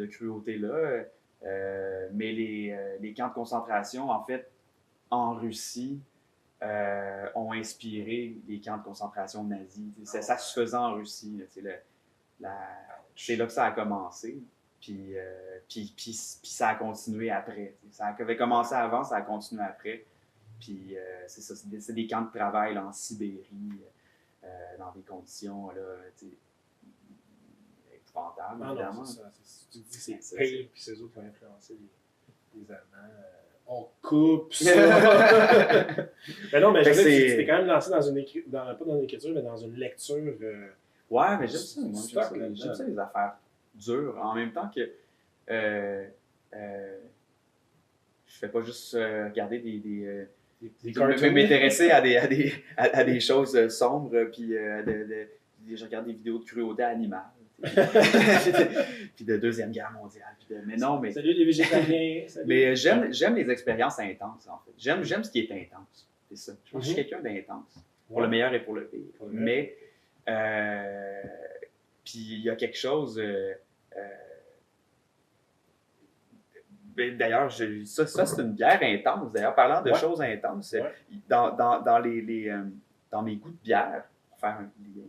cruauté-là. Mais les camps de concentration, en fait, en Russie, ont inspiré les camps de concentration nazis. Ça se faisait en Russie. C'est là que ça a commencé. Puis ça a continué après. Ça avait commencé avant, ça a continué après. Puis c'est ça, c'est des camps de travail là, en Sibérie, dans des conditions là, épouvantables, évidemment. Non, c'est ça. Tu dis que c'est pire, puis c'est eux autres qui ont influencé les Allemands. On coupe ça! Mais non, mais je veux dire, tu t'es quand même lancé pas dans l'écriture, mais dans une lecture. Ouais, mais j'aime ça, moi. J'aime ça, les affaires dures. En même temps que je fais pas juste regarder m'intéresser à des choses sombres, puis je regarde des vidéos de cruauté animale. Puis de Deuxième Guerre mondiale. Mais non, mais... Salut les végétariens! Mais j'aime les expériences intenses, en fait. J'aime ce qui est intense. C'est ça. Je pense que je suis quelqu'un d'intense. Pour le meilleur et pour le pire. Mais... puis il y a quelque chose... d'ailleurs, ça c'est une bière intense. D'ailleurs, parlant de choses intenses, dans mes goûts de bière, pour faire un lien,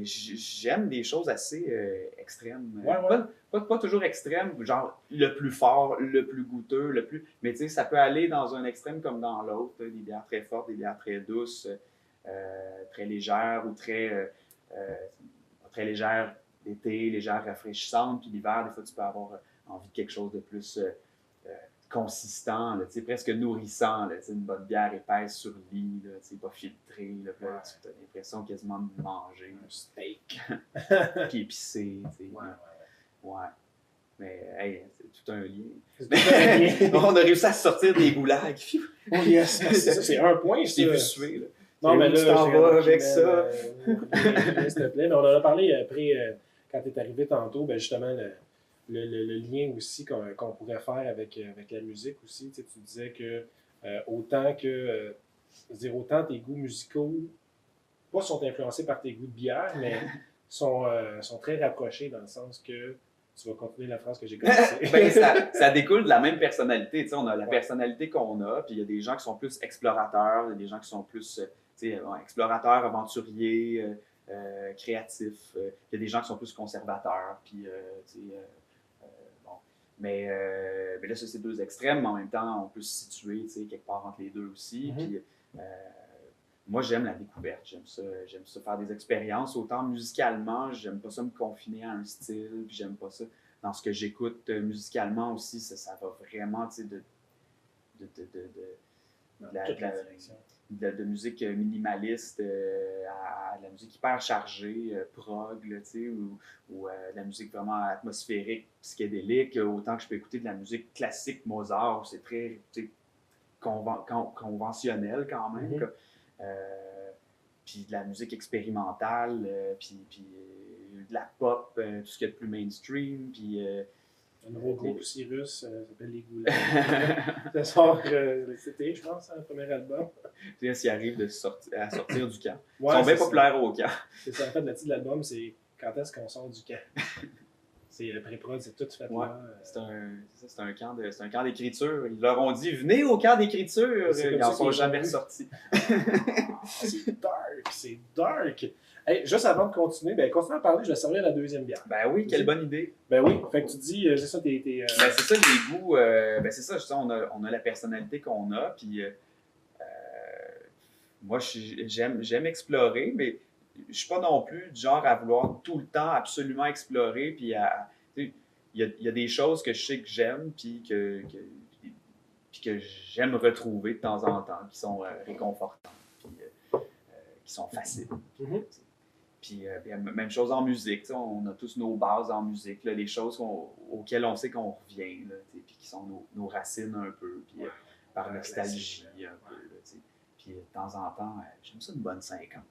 j'aime des choses assez extrêmes. Pas toujours extrêmes, genre le plus fort, le plus goûteux, mais tu sais, ça peut aller dans un extrême comme dans l'autre. Des bières très fortes, des bières très douces, très légères ou très légères d'été, légères rafraîchissantes. Puis l'hiver, des fois, tu peux avoir envie de quelque chose de plus consistant, là, presque nourrissant, là, une bonne bière épaisse sur le lit, là, pas filtrée, là, tu as l'impression quasiment de manger un steak, puis épicé. Ouais. Mais hey, c'est tout un lien. On a réussi à sortir des goulags. Oh yes, c'est un point. Je t'ai vu suer. Là. Non, mais là, tu t'en vas avec ça. S'il te plaît. Mais on en a parlé après, quand tu es arrivé tantôt, ben justement, le lien aussi qu'on pourrait faire avec la musique aussi. Tu disais que autant tes goûts musicaux pas sont influencés par tes goûts de bière, mais sont très rapprochés dans le sens que tu vas continuer la phrase que j'ai commencée. Ben, ça découle de la même personnalité. Tu sais, on a la personnalité qu'on a, puis il y a des gens qui sont plus explorateurs, il y a des gens qui sont plus explorateurs, aventuriers, créatifs. Il y a des gens qui sont plus conservateurs. Puis, bon. Mais là, ça, c'est deux extrêmes, mais en même temps, on peut se situer quelque part entre les deux aussi. Puis, moi, j'aime la découverte. J'aime ça faire des expériences. Autant musicalement, j'aime pas ça me confiner à un style, puis j'aime pas ça. Dans ce que j'écoute musicalement aussi, ça va vraiment de musique minimaliste à de la musique hyper chargée, prog, là, ou de la musique vraiment atmosphérique, psychédélique. Autant que je peux écouter de la musique classique, Mozart, c'est très conventionnel quand même. Puis de la musique expérimentale, puis de la pop, tout ce qu'il y a de plus mainstream. Puis, un nouveau groupe aussi russe, s'appelle Les Goulags. Ça sort cet été, je pense, un premier album. S'ils arrivent à sortir du camp. Ouais, Ils sont bien populaires au camp. C'est ça, en fait, le titre de l'album, c'est Quand est-ce qu'on sort du camp? C'est le pré-prod, c'est tout fait là. C'est un camp d'écriture. Ils leur ont dit, venez au camp d'écriture. Ils n'en sont jamais ressortis. C'est dark, c'est dark. Hey, juste avant de continuer, continue à parler, je vais servir la deuxième bière. Ben oui, quelle bonne idée. Ben oui, fait que tu dis, c'est ça, Ben c'est ça, les goûts, c'est ça, on a la personnalité qu'on a, puis moi, j'aime explorer, mais je suis pas non plus du genre à vouloir tout le temps absolument explorer, puis il y a des choses que je sais que j'aime, puis que j'aime retrouver de temps en temps, qui sont réconfortantes, puis qui sont faciles. Puis même chose en musique, on a tous nos bases en musique, là, les choses auxquelles on sait qu'on revient, là, puis qui sont nos racines un peu, puis par nostalgie un peu. Là, puis de temps en temps, j'aime ça une bonne 50.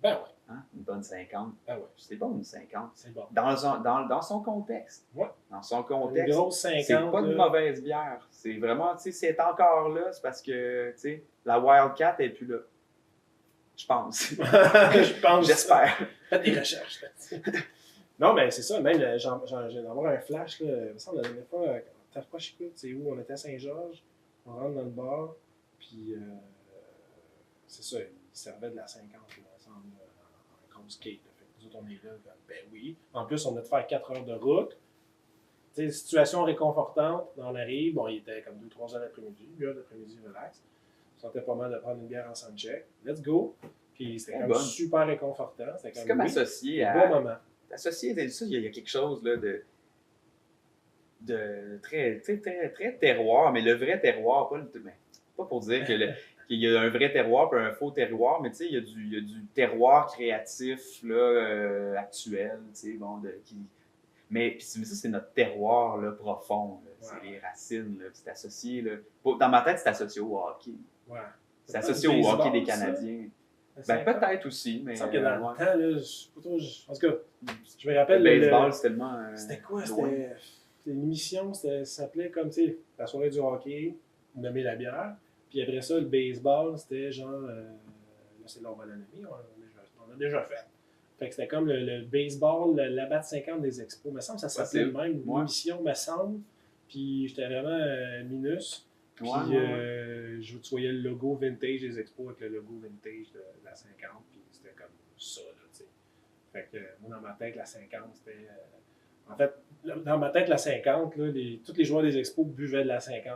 Ben oui. Hein? Une bonne 50. Ben oui. C'est bon une 50. C'est bon. Dans son contexte. Ouais. Dans son contexte. Une grosse 50. C'est pas une mauvaise bière. C'est vraiment, si elle est encore là, c'est parce que, la Wildcat n'est plus là. Je pense. Je pense. J'espère. Faites des recherches là-dessus. Non, mais c'est ça. Même, j'ai d'avoir un flash. Là. Ça, la dernière fois, t'as pas chic, c'est où? On était à Saint-Georges. On rentre dans le bar. Puis, c'est ça. Ils servaient de la 50. Là, en grosse skate. Fait que nous autres, on est là. Ben oui. En plus, on a de faire 4 heures de route. T'sais, situation réconfortante. On arrive. Bon, il était comme 2-3 heures l'après-midi. 1 heure d'après-midi, relax. On sentait pas mal de prendre une bière en soundcheck. Let's go. Puis c'était comme super réconfortant. C'est comme associé à. Bon moment. Associé à ça, il y a quelque chose là, de très, très terroir, mais le vrai terroir, pas pour dire qu'il y a un vrai terroir et un faux terroir, mais il y a du terroir créatif là, actuel, bon, mais ça, c'est notre terroir là, profond. Là. C'est les racines. Là, c'est associé. Là. Dans ma tête, c'est associé au hockey. Ouais. C'est associé au hockey des Canadiens. Peut-être aussi, mais. Il semble que dans le temps, là, en tout cas, je me rappelle. Le baseball, c'est tellement. C'était quoi? C'était une émission, ça s'appelait comme, tu sais, la soirée du hockey, nommer la bière. Puis après ça, le baseball, c'était genre. Là, c'est là, on va la nommer, on a déjà fait. Fait que c'était comme le baseball, la batte 50 des expos. Il me semble que ça s'appelait même une émission, me semble. Puis j'étais vraiment minus. Puis tu voyais le logo vintage des expos avec le logo vintage de la 50. Puis c'était comme ça, là, tu sais. Fait que moi, dans ma tête, la 50, c'était. En fait, dans ma tête, la 50, là, tous les joueurs des expos buvaient de la 50.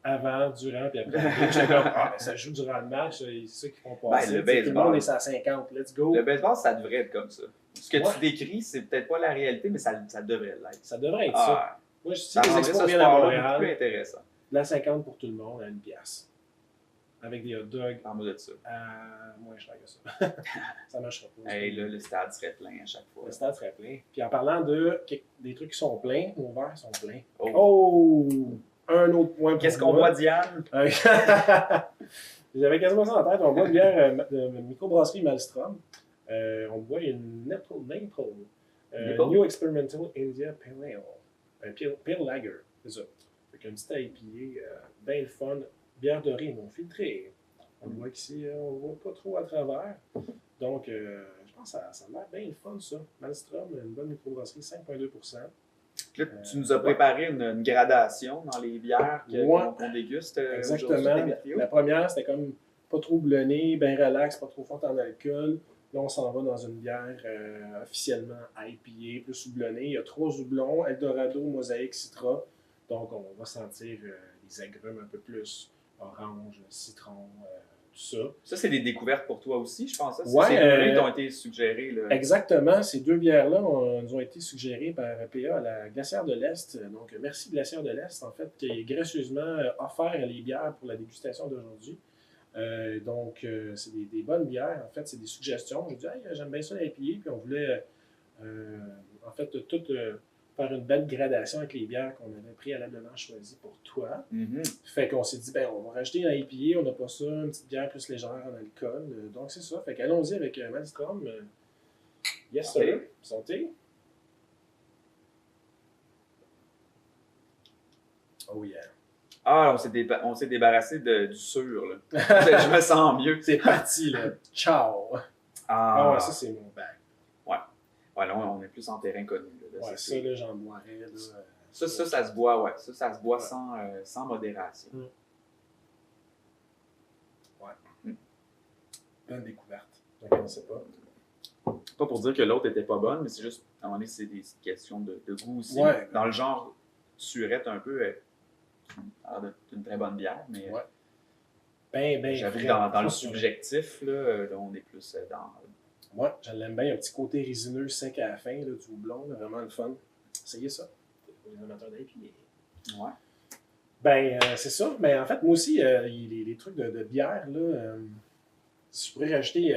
Avant, durant, puis après. J'étais comme, ça joue durant le match, c'est ça qu'ils font passer. Tout le monde est à 50, let's go. Le baseball, ça devrait être comme ça. Ce que tu décris, c'est peut-être pas la réalité, mais ça devrait l'être. Ça devrait être ça. Moi, je sais que les expos viennent à Montréal, plus intéressant. La 50 pour tout le monde à 1$. Avec des hot dogs. En mode de ça. Moins cher que ça. Ça marchera pas. Hey, là, le stade serait plein à chaque fois. Le stade serait plein. Puis en parlant des trucs qui sont pleins, nos verres sont pleins. Oh! Un autre point pour Qu'est-ce qu'on boit, Diane? J'avais quasiment ça en tête. On boit une bière de microbrasserie Malmstrom. On boit une Maple. New Experimental India Pale Ale. Pale Lager, c'est ça. Fait qu'un petit IPA, bien le fun. Bière dorée non filtrée. On le voit qu'ici, on ne voit pas trop à travers. Donc, je pense que ça a l'air bien le fun, ça. Malmstrom, une bonne microbrasserie, 5,2%. Là, tu nous as préparé une gradation dans les bières qu'on déguste exactement. La première, c'était comme pas trop boulonnée, bien relax, pas trop forte en alcool. Là, on s'en va dans une bière officiellement IPA, plus houblonnée. Il y a 3 houblons, Eldorado, Mosaïque, Citra. Donc, on va sentir les agrumes un peu plus, orange, citron, tout ça. Ça, c'est des découvertes pour toi aussi, je pense. Ouais, ces deux-là, ils t'ont été suggérés. Là. Exactement. Ces 2 bières-là nous ont été suggérées par PA à la Glacière de l'Est. Donc, merci Glacière de l'Est, en fait, qui a gracieusement offert les bières pour la dégustation d'aujourd'hui. Donc, c'est des bonnes bières. En fait, c'est des suggestions. J'ai dit, hey, j'aime bien ça l'IPA. Puis, on voulait, en fait, tout faire une belle gradation avec les bières qu'on avait préalablement choisies pour toi. Fait qu'on s'est dit, ben, on va rajouter un IPA. On n'a pas ça, une petite bière plus légère en alcool. Donc, c'est ça. Fait qu'allons-y avec Malmstrom. Yes, sir. Santé. Oh yeah. Ah, on s'est débarrassé du sûr, là. Je me sens mieux. C'est parti, là. Ciao. Ah ouais, ça, c'est mon bag. Ouais, là, on est plus en terrain connu. Là. Ouais, ça, là, j'en boirais. Là, ça se boit, ouais. Ça se boit sans modération. Ouais. Bonne découverte. Donc, on ne sait pas. Pas pour dire que l'autre était pas bonne, mais c'est juste, à un moment donné, c'est des questions de goût aussi. Ouais. Dans le genre surette un peu, c'est une très bonne bière, mais j'avoue que dans le subjectif, là, on est plus dans... Moi, je l'aime bien. Un petit côté résineux sec à la fin, là, du houblon, là, vraiment le fun. Essayez ça, pour les amateurs d'IPA. Ouais. Ben, c'est ça. Mais en fait, moi aussi, les trucs de bière, là, si je pourrais rajouter...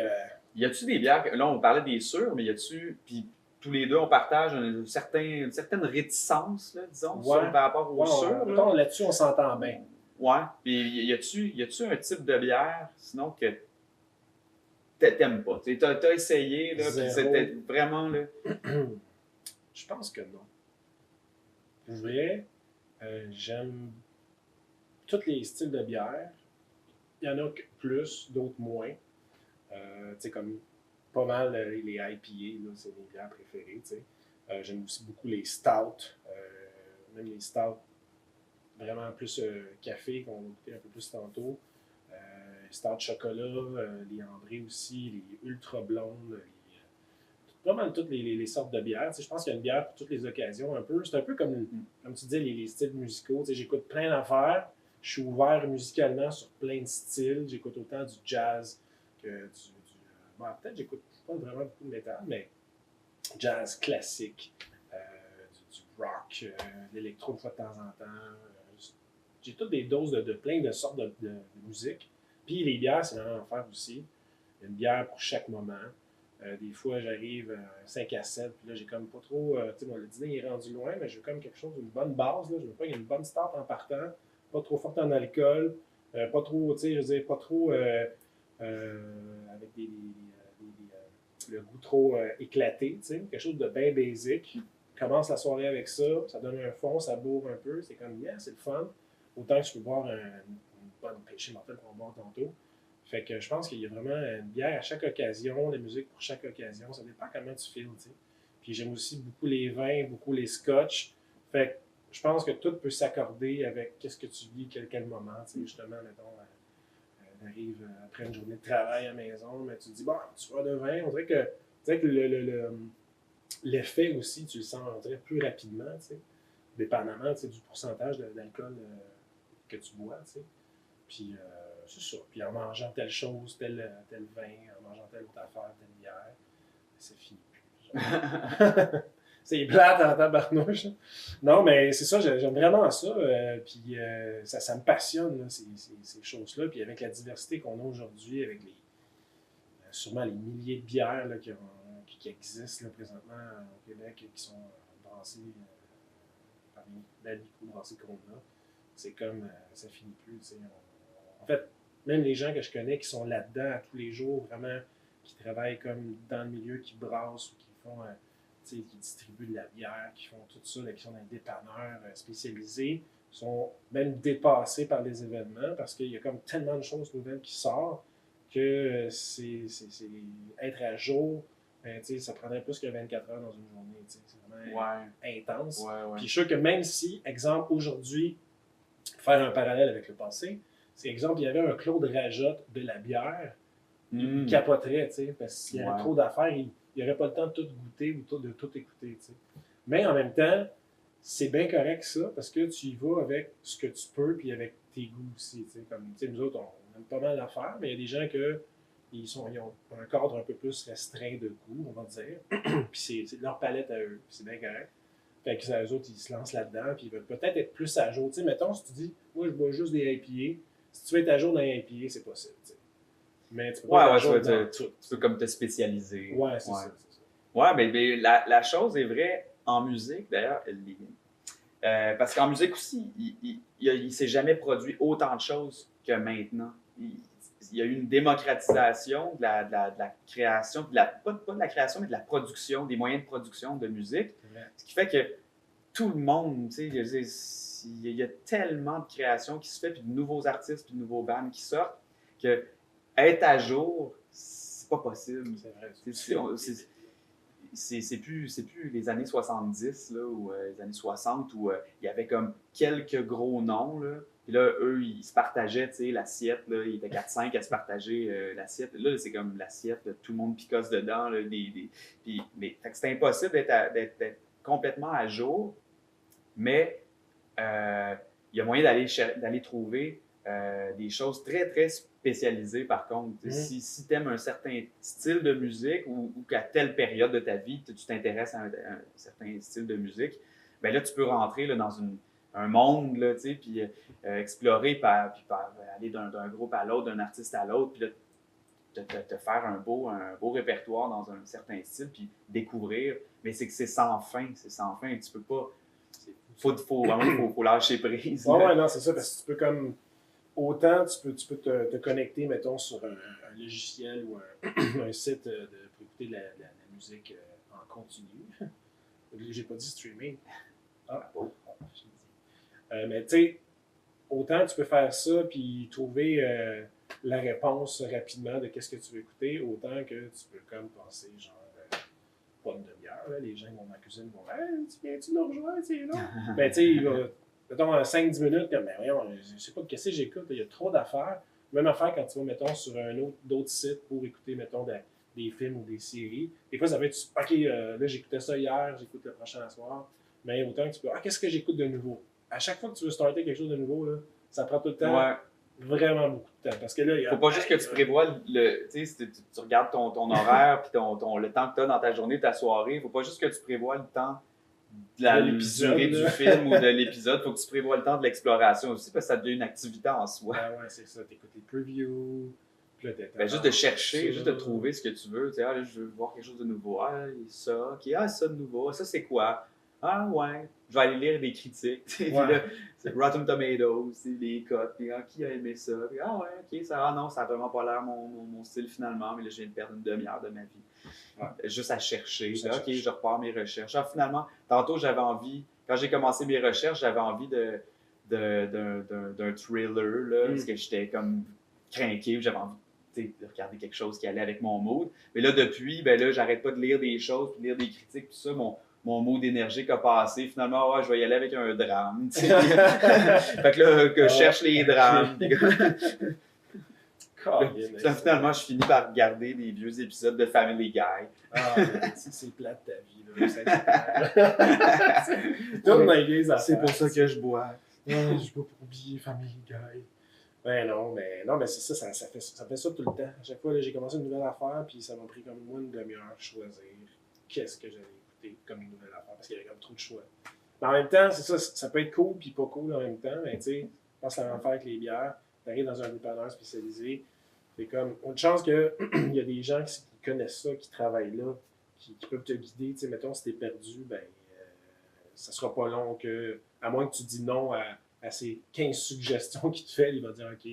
Y a-tu des bières, là on parlait des sûrs, mais y a-tu, puis tous les deux on partage une certaine réticence, là, disons, par rapport aux sûrs. Là-dessus, on s'entend bien. Ouais, puis y a-tu un type de bière, sinon que t'aimes pas? T'as essayé, là, puis c'était vraiment, là... Je pense que non. Pour vrai, j'aime tous les styles de bière. Il y en a plus, d'autres moins. Tu sais, comme pas mal les IPA, c'est mes bières préférées. J'aime aussi beaucoup les stouts, même les stouts vraiment plus café, qu'on va goûter un peu plus tantôt. Les stouts chocolat, les ambrées aussi, les ultra blondes, pas mal toutes les sortes de bières. Je pense qu'il y a une bière pour toutes les occasions un peu. C'est un peu comme tu dis, les styles musicaux. J'écoute plein d'affaires. Je suis ouvert musicalement sur plein de styles. J'écoute autant du jazz que peut-être j'écoute pas vraiment beaucoup de métal, mais jazz classique, du rock, l'électro de fois de temps en temps. J'ai toutes des doses de plein de sortes de musique. Puis les bières, c'est vraiment faire aussi. Il y a une bière pour chaque moment. Des fois, j'arrive à 5 à 7, puis là, j'ai comme pas trop. Le dîner est rendu loin, mais j'ai comme quelque chose, une bonne base. Là. Je veux pas qu'il y ait une bonne start en partant, pas trop forte en alcool, pas trop, je veux dire, pas trop avec le goût trop éclaté, quelque chose de bien basique. Commence la soirée avec ça, ça donne un fond, ça bourre un peu, c'est comme, yeah, c'est le fun. Autant que je peux boire une bonne pêchée mortelle qu'on va boire tantôt. Fait que je pense qu'il y a vraiment une bière à chaque occasion, la musique pour chaque occasion. Ça dépend comment tu files, tu sais. Puis j'aime aussi beaucoup les vins, beaucoup les scotch. Fait que je pense que tout peut s'accorder avec qu'est-ce que tu vis, quel moment. Tu sais, justement, mettons, t'arrives après une journée de travail à la maison, mais tu te dis, bon, tu vas de vin. On dirait que l'effet aussi, tu le sens, on dirait, plus rapidement, tu sais. Dépendamment, tu sais, du pourcentage d'alcool que tu bois, tu sais. Puis, c'est ça. Puis en mangeant telle chose, tel vin, en mangeant telle autre affaire, telle bière, c'est fini plus. C'est plate en tabarnouche. Non, mais c'est ça, j'aime vraiment ça. Puis ça me passionne, là, ces choses-là. Puis avec la diversité qu'on a aujourd'hui, avec sûrement les milliers de bières là, qui existent là, présentement au Québec, qui sont brassées parmi les belles micro-brassées qu'on a, c'est comme ça finit plus. En fait, même les gens que je connais qui sont là-dedans à tous les jours, vraiment, qui travaillent comme dans le milieu, qui brassent ou qui font, qui distribuent de la bière, qui font tout ça, là, qui sont dans des dépanneurs spécialisés, sont même dépassés par les événements parce qu'il y a comme tellement de choses nouvelles qui sortent que être à jour, ça prendrait plus que 24 heures dans une journée. C'est vraiment intense. Puis je suis sûr que même si, exemple, aujourd'hui, faire un parallèle avec le passé, c'est exemple, il y avait un Claude Rajotte de la bière, il capoterait, parce qu'il y aurait trop d'affaires, il n'aurait pas le temps de tout goûter ou de tout écouter. T'sais. Mais en même temps, c'est bien correct ça, parce que tu y vas avec ce que tu peux, puis avec tes goûts aussi. Comme nous autres, on aime pas mal d'affaires, mais il y a des gens ils ont un cadre un peu plus restreint de goût, on va dire. Puis c'est leur palette à eux, c'est bien correct. Fait que eux autres, ils se lancent là-dedans, puis ils veulent peut-être être plus à jour. Mettons, si tu dis, moi, je bois juste des IPA, si tu veux être à jour dans les IPA, c'est possible. Mais tu peux pas être à jour dans tout. Tu peux comme te spécialiser. Ouais, c'est ça. Ouais, mais la chose est vraie en musique, d'ailleurs, elle l'est. Parce qu'en musique aussi, il ne s'est jamais produit autant de choses que maintenant. Il y a eu une démocratisation de la création, pas de la création, mais de la production, des moyens de production de musique. Ce qui fait que tout le monde, il y a tellement de créations qui se fait, puis de nouveaux artistes, puis de nouveaux bands qui sortent, que être à jour, c'est pas possible. C'est vrai. C'est plus les années 70 là, ou les années 60 où il y avait comme quelques gros noms. Là. Puis là, eux, ils se partageaient l'assiette. Là, il était 4-5 à se partager l'assiette. Là, c'est comme l'assiette, là, tout le monde picosse dedans. Là, c'est impossible d'être complètement à jour, mais il y a moyen d'aller trouver des choses très, très spécialisées par contre. Si tu aimes un certain style de musique ou qu'à telle période de ta vie, tu t'intéresses à un certain style de musique, bien là, tu peux rentrer là, dans un monde, là, puis explorer, puis aller d'un groupe à l'autre, d'un artiste à l'autre, puis là, te faire un beau répertoire dans un certain style, puis découvrir. Mais c'est que c'est sans fin, tu peux pas... Faut lâcher prise. Ouais, non, c'est ça, parce que tu peux comme... Autant tu peux te connecter, mettons, sur un logiciel ou un site pour écouter de la musique en continu. J'ai pas dit streaming. Ah, bon, je l'ai dit. Mais tu sais, autant tu peux faire ça puis trouver la réponse rapidement de qu'est-ce que tu veux écouter, autant que tu peux comme passer genre pas une demi-heure. Là, les gens vont dans la cuisine vont hey, tu viens-tu nous rejoindre, c'est là? Ben tu sais, il va. Mettons, 5-10 minutes, comme, ben voyons, je ne sais pas de qu'est-ce que j'écoute, il y a trop d'affaires. Même affaire quand tu vas, mettons, sur d'autres sites pour écouter, mettons, des films ou des séries. Des fois, ça va être, OK, là, j'écoutais ça hier, j'écoute le prochain soir. Mais autant que tu peux, qu'est-ce que j'écoute de nouveau? À chaque fois que tu veux starter quelque chose de nouveau, là, ça prend tout le temps, vraiment beaucoup de temps. Parce que là, il y a... Faut pas juste que tu prévois tu sais, tu regardes ton horaire puis le temps que tu as dans ta journée, ta soirée. Faut pas juste que tu prévois le temps de la durée du film ou de l'épisode, il faut que tu prévois le temps de l'exploration aussi parce que ça devient une activité en soi. Ouais, c'est ça. T'écoutes les previews, juste de chercher, juste de trouver ce que tu veux. Tu sais, là, je veux voir quelque chose de nouveau. Ah, ça, ok, ça de nouveau. Ça, c'est quoi? Ah, ouais. Je vais aller lire des critiques. Ouais. Là, c'est Rotten Tomatoes, des cotes. Puis, qui a aimé ça? Puis, ah, ouais, ok. Non, ça n'a vraiment pas l'air mon style finalement, mais là, je viens de perdre une demi-heure de ma vie. Ouais. Juste à chercher. Ok, je repars mes recherches. Finalement, tantôt, j'avais envie, quand j'ai commencé mes recherches, j'avais envie d'un thriller, là, parce que j'étais comme craqué, j'avais envie de regarder quelque chose qui allait avec mon mood. Mais là, depuis, là, j'arrête pas de lire des choses, puis lire des critiques, tout ça. Mon mood énergique a passé. Finalement, je vais y aller avec un drame. Fait que là, je cherche les drames. Finalement, je finis par regarder des vieux épisodes de Family Guy. C'est plate ta vie, là. C'est pour ça que je bois. Je bois pour oublier Family Guy. Mais c'est ça, ça fait ça tout le temps. À chaque fois, là, j'ai commencé une nouvelle affaire, puis ça m'a pris comme moi une demi-heure choisir qu'est-ce que j'allais écouter comme une nouvelle affaire, parce qu'il y avait comme trop de choix. Mais en même temps, c'est ça peut être cool puis pas cool en même temps, mais tu sais, je pense que la même affaire avec les bières, t'arrives dans un dépanneur spécialisé, c'est comme, on a de chance qu'il y a des gens qui connaissent ça, qui travaillent là, qui peuvent te guider, tu sais, mettons, si t'es perdu, ça sera pas long que, à moins que tu dis non à ces 15 suggestions qu'il te fait, il va dire, OK,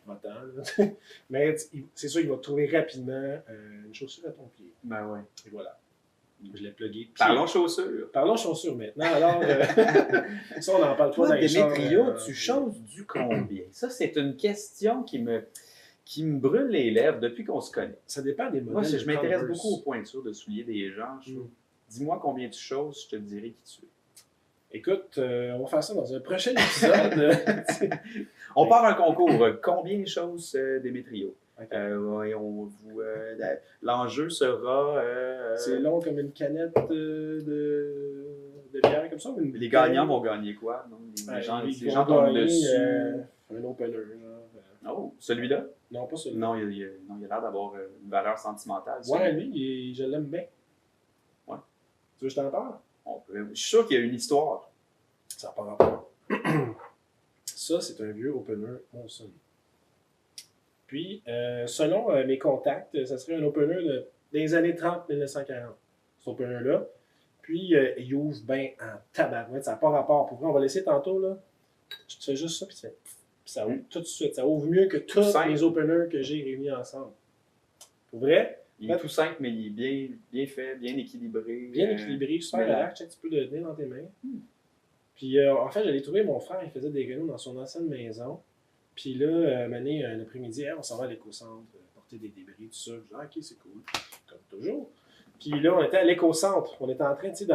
va-t'en. Mais c'est sûr, il va trouver rapidement une chaussure à ton pied. Ben ouais. Et voilà. Je l'ai plugué. Parlons chaussures. Parlons chaussures maintenant. Alors, ça, on n'en parle pas dans les Démétrio, tu choses du combien? Ça, c'est une question qui me qui me brûle les lèvres depuis qu'on se connaît. Ça dépend des modèles. Moi, je m'intéresse Converse. beaucoup aux pointures de souliers des gens. Dis-moi combien tu choses, je te dirai qui tu es. Écoute, on va faire ça dans un prochain épisode. On part un concours. Combien choses Démétrio? Okay. L'enjeu sera... C'est long comme une canette de bière comme ça? Ou les gagnants vont gagner quoi? Non? Les gens tombent dessus. Un opener, genre. Oh, celui-là? Non, pas celui-là. Non, il a l'air d'avoir une valeur sentimentale. Ouais, lui, je l'aime bien. Ouais. Tu veux que je t'en parle? Je suis sûr qu'il y a une histoire. Ça n'a pas rapport. Ça, c'est un vieux opener Molson. Puis, selon mes contacts, ça serait un opener des années 30-1940. Cet opener-là. Puis, il ouvre bien en tabarouette. Ça n'a pas rapport. Pour vrai, on va laisser tantôt, là. Tu fais juste ça, puis ça ouvre tout de suite. Ça ouvre mieux que tous les openers que j'ai réunis ensemble. Pour vrai. Il est tout simple, mais il est bien fait, bien équilibré. Bien équilibré, super relax. Tu peux le tenir dans tes mains. Puis, en fait, j'allais trouver mon frère, il faisait des rénaux dans son ancienne maison. Puis là, un après-midi, on s'en va à l'éco-centre, porter des débris, tout ça. Je dis, OK, c'est cool, comme toujours. Puis là, on était à l'éco-centre. On était en train, tu sais,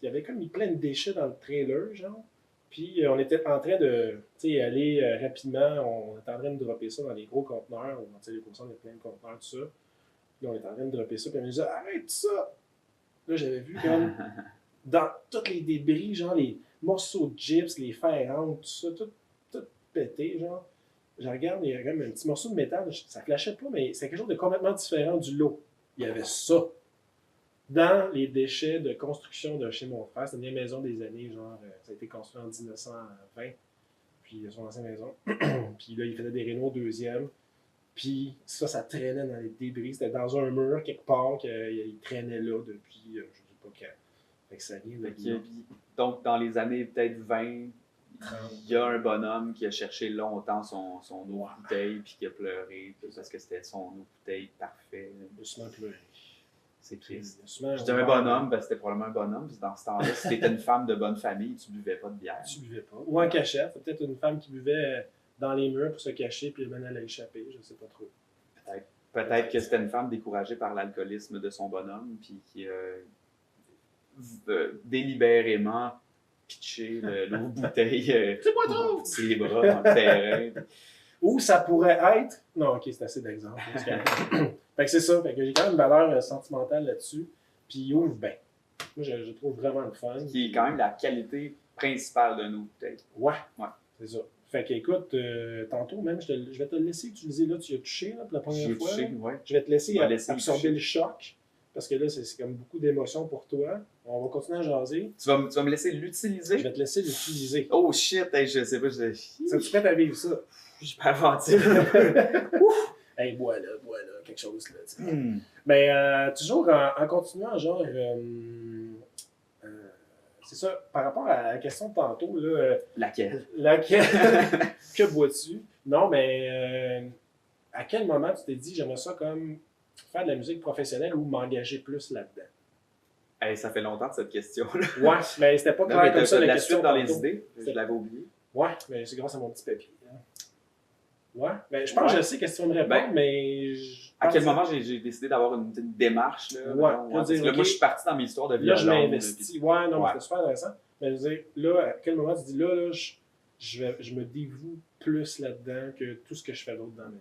il y avait comme mis plein de déchets dans le trailer, genre. Puis on était en train de, tu sais, aller rapidement. On était en train de dropper ça dans les gros conteneurs. Tu sais, l'éco-centre, il y a plein de conteneurs, tout ça. Puis là, on était en train de dropper ça. Puis on me disait, arrête ça! Là, j'avais vu comme, dans tous les débris, genre les morceaux de gyps, les fers tout ça, tout pété, genre. Je regarde, il y a quand même un petit morceau de métal, ça flashait pas, mais c'est quelque chose de complètement différent du lot. Il y avait ça. Dans les déchets de construction de chez mon frère, c'était une maison des années, genre, ça a été construit en 1920, puis son ancienne maison. Puis là, il faisait des rénaux deuxième. Puis ça traînait dans les débris. C'était dans un mur quelque part qu'il traînait là depuis, je ne sais pas quand. Fait que ça vient de donc, dans les années peut-être 20, il y a un bonhomme qui a cherché longtemps son eau bouteille puis qui a pleuré parce que c'était son eau bouteille parfait. Doucement pleuré. C'est triste. Je dis un bonhomme, parce que c'était probablement un bonhomme. Puis dans ce temps-là, si tu étais une femme de bonne famille, tu buvais pas de bière. Tu buvais pas. Ou en cachette. C'est peut-être une femme qui buvait dans les murs pour se cacher puis elle allait échapper. Je ne sais pas trop. Peut-être que c'était une femme découragée par l'alcoolisme de son bonhomme puis qui délibérément pitché l'eau bouteille ses bras dans le terrain. Ou ça pourrait être... Non, OK, c'est assez d'exemples. Fait que c'est ça. Fait que j'ai quand même une valeur sentimentale là-dessus. Puis il ouvre bien. Moi, je trouve vraiment le fun. Qui est quand même la qualité principale de nos bouteilles. Ouais. C'est ça. Fait que écoute, tantôt même, je vais te le laisser utiliser. Là, tu y as touché là, pour la première fois. Ouais. Je vais te laisser absorber le choc. Parce que là, c'est comme beaucoup d'émotions pour toi. On va continuer à jaser. Tu vas me laisser l'utiliser? Je vais te laisser l'utiliser. Oh shit, hey, je sais pas. Tu prêt à vivre ça? Je suis pas aventure. Hey, bois là, quelque chose là. Mais toujours en continuant, genre, c'est ça, par rapport à la question de tantôt, là. Laquelle? Que bois-tu? Non, mais à quel moment tu t'es dit, j'aimerais ça comme faire de la musique professionnelle ou m'engager plus là-dedans? Hey, ça fait longtemps de cette question-là. Ouais, mais c'était pas clair comme ça la question. Suite dans les idées, je l'avais oublié. Ouais, mais c'est grâce à mon petit papier. Hein. Ouais, mais je pense que je sais qu'est-ce que tu me réponds, mais... À quel moment j'ai décidé d'avoir une démarche? Là, ouais, parce que là, moi, je suis parti dans mes histoires de violon. Là, je m'investis. Ouais, non, c'est super intéressant. Mais je veux dire, là, à quel moment tu dis, là je me dévoue plus là-dedans que tout ce que je fais d'autre dans ma vie?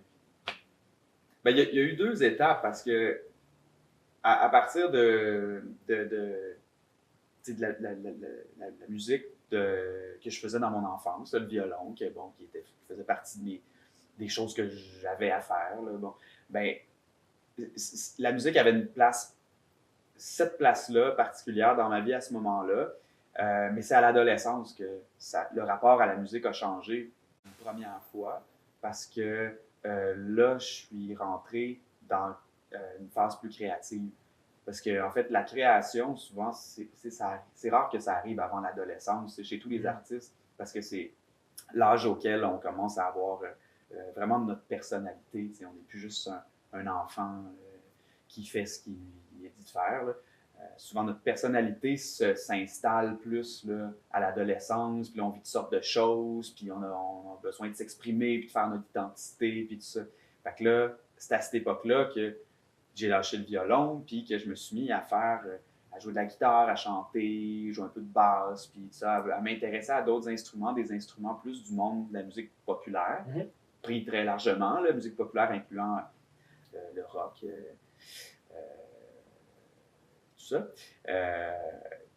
Ben, il y a eu deux étapes parce que à partir de la musique que je faisais dans mon enfance, le violon, qui faisait partie des choses que j'avais à faire, là, bon, ben, la musique avait cette place-là particulière dans ma vie à ce moment-là, mais c'est à l'adolescence que le rapport à la musique a changé une première fois parce que là, je suis rentré dans une phase plus créative. Parce que, en fait, la création, souvent, c'est rare que ça arrive avant l'adolescence chez tous les artistes parce que c'est l'âge auquel on commence à avoir vraiment notre personnalité. On n'est plus juste un enfant qui fait ce qu'il est dit de faire. souvent notre personnalité s'installe plus là, à l'adolescence, puis là, on vit toutes sortes de choses, puis on a besoin de s'exprimer, puis de faire notre identité, puis tout ça. Fait que là, c'est à cette époque-là que j'ai lâché le violon, puis que je me suis mis à à jouer de la guitare, à chanter, jouer un peu de basse, puis ça, à m'intéresser à d'autres instruments, des instruments plus du monde de la musique populaire, pris très largement, la musique populaire incluant le rock, tout ça.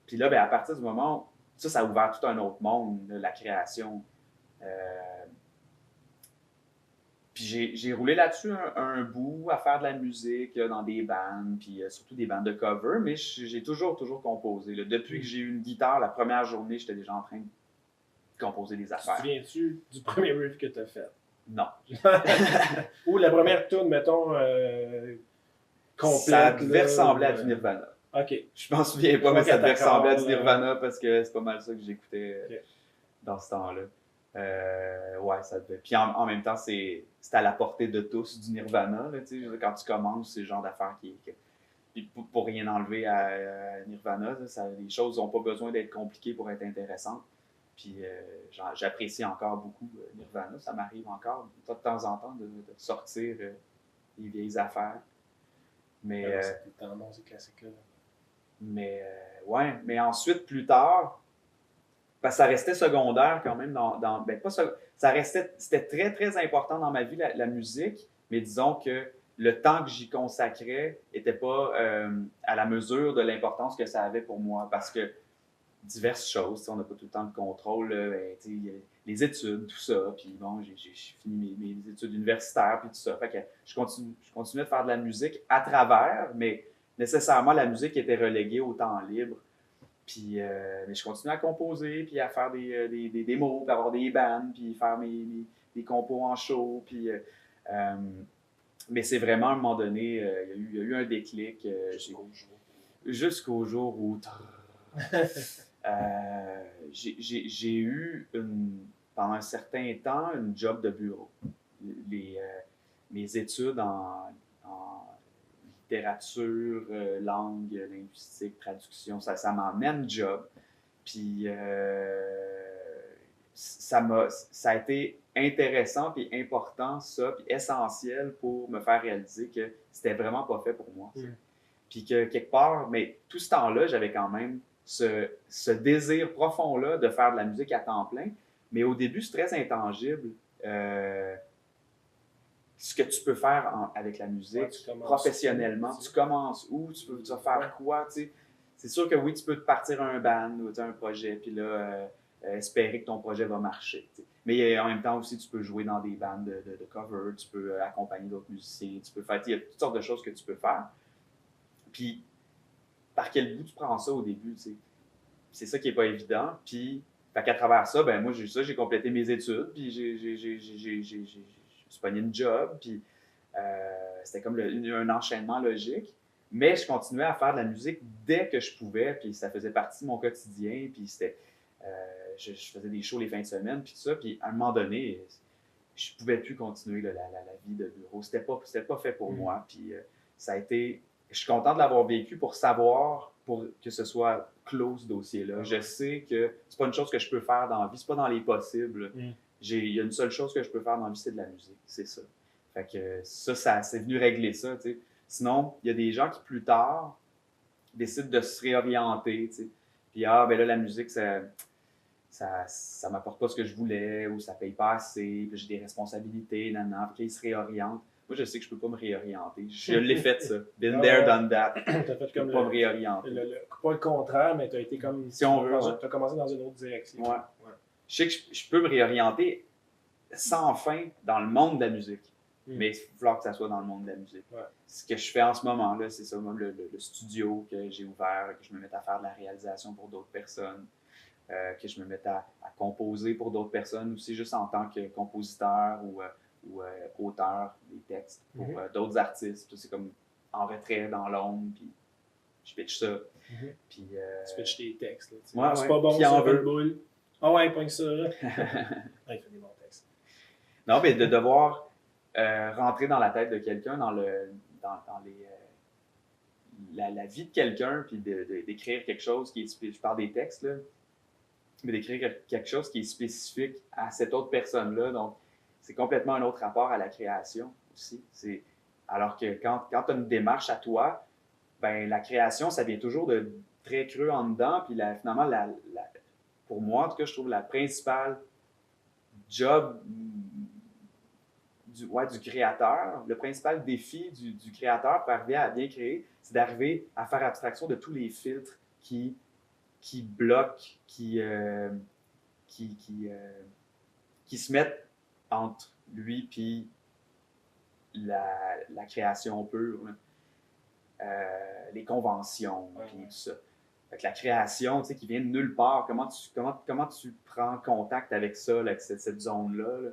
Puis là, ben, à partir du moment où ça a ouvert tout un autre monde, là, la création. Puis j'ai roulé là-dessus un bout à faire de la musique dans des bandes, puis surtout des bandes de cover, mais j'ai toujours composé. Là. Depuis que j'ai eu une guitare, la première journée, j'étais déjà en train de composer des affaires. Tu te souviens-tu du premier riff que tu as fait? Non. Ou la première tune, mettons, complète. Ça devait ressembler à du Nirvana. OK. Je m'en souviens pas, mais ça devait ressembler à du Nirvana parce que c'est pas mal ça que j'écoutais dans ce temps-là. Ouais, ça devait. Puis en même temps, c'est à la portée de tous du Nirvana. Là, quand tu commences, c'est le genre d'affaires Puis pour rien enlever à Nirvana, les choses n'ont pas besoin d'être compliquées pour être intéressantes. Puis j'apprécie encore beaucoup Nirvana. Ça m'arrive encore de temps en temps de sortir des vieilles affaires. Mais, c'est tout le temps bon, ces classiques-là. Mais mais ensuite, plus tard, parce que ça restait secondaire quand même ben pas ça restait, c'était très, très important dans ma vie, la musique, mais disons que le temps que j'y consacrais n'était pas à la mesure de l'importance que ça avait pour moi, parce que diverses choses, on n'a pas tout le temps de contrôle, les études, tout ça, puis bon, j'ai fini mes études universitaires, puis tout ça, fait que je continuais de faire de la musique à travers, mais nécessairement la musique était reléguée au temps libre. Puis, mais je continuais à composer, puis à faire des démos, puis avoir des bands, puis faire des compos en show. Puis, mais c'est vraiment à un moment donné, il y a eu un déclic. Jusqu'au jour où j'ai eu pendant un certain temps une job de bureau. Mes études en littérature, langue, linguistique, traduction, ça m'emmène job. Puis ça a été intéressant puis important, ça, puis essentiel pour me faire réaliser que c'était vraiment pas fait pour moi. Puis que quelque part, mais tout ce temps-là, j'avais quand même ce désir profond-là de faire de la musique à temps plein, mais au début, c'est très intangible. Ce que tu peux faire avec la musique professionnellement. Tu commences où? Tu vas faire quoi? T'sais? C'est sûr que oui, tu peux te partir un band ou un projet, puis là, espérer que ton projet va marcher. T'sais. Mais en même temps aussi, tu peux jouer dans des bandes de cover, tu peux accompagner d'autres musiciens, tu peux faire, il y a toutes sortes de choses que tu peux faire. Puis, par quel bout tu prends ça au début? T'sais? C'est ça qui n'est pas évident. Puis, qu'à travers ça, ben moi, j'ai complété mes études, puis je me suis pogné une job, puis c'était comme un enchaînement logique. Mais je continuais à faire de la musique dès que je pouvais, puis ça faisait partie de mon quotidien, puis c'était... je faisais des shows les fins de semaine, puis tout ça, puis à un moment donné, je ne pouvais plus continuer la vie de bureau. C'était pas fait pour moi, puis ça a été... Je suis content de l'avoir vécu pour savoir, pour que ce soit clos, ce dossier-là. Je sais que c'est pas une chose que je peux faire dans la vie, c'est pas dans les possibles. Il y a une seule chose que je peux faire dans la vie, c'est de la musique, c'est ça. Fait que ça c'est venu régler ça, tu sais. Sinon, il y a des gens qui, plus tard, décident de se réorienter, tu sais. Puis, ben là, la musique, ça m'apporte pas ce que je voulais, ou ça paye pas assez, puis j'ai des responsabilités, nanana, puis là, ils se réorientent. Moi, je sais que je peux pas me réorienter. Je l'ai fait, ça. Been there, done that. T'as fait comme pas me réorienter. Pas le contraire, mais t'as été comme... Si on veut, t'as commencé dans une autre direction. Ouais. Je sais que je peux me réorienter sans fin dans le monde de la musique. Mais il va falloir que ça soit dans le monde de la musique. Ce que je fais en ce moment, là, c'est ça, même le studio que j'ai ouvert, que je me mette à faire de la réalisation pour d'autres personnes, que je me mette à composer pour d'autres personnes aussi, juste en tant que compositeur ou auteur des textes pour d'autres artistes. C'est comme en retrait, dans l'ombre, puis je pitch ça. Puis, tu pitches tes textes. Là, c'est pas bon, qui ça, une boule. Ah ouais, pogne ça. Là. Il fait des bons textes. Non, mais de devoir rentrer dans la tête de quelqu'un, dans la vie de quelqu'un, puis d'écrire quelque chose qui est, je parle des textes, là, mais d'écrire quelque chose qui est spécifique à cette autre personne-là. Donc, c'est complètement un autre rapport à la création aussi. Alors que quand tu as une démarche à toi, ben, la création, ça vient toujours de très creux en dedans. Puis finalement, pour moi, en tout cas, je trouve la principale job du créateur, le principal défi du créateur pour arriver à bien créer, c'est d'arriver à faire abstraction de tous les filtres qui bloquent, qui se mettent entre lui et la création pure, les conventions, puis tout ça. Fait que la création, tu sais, qui vient de nulle part, comment tu prends contact avec ça, là, avec cette zone-là, là?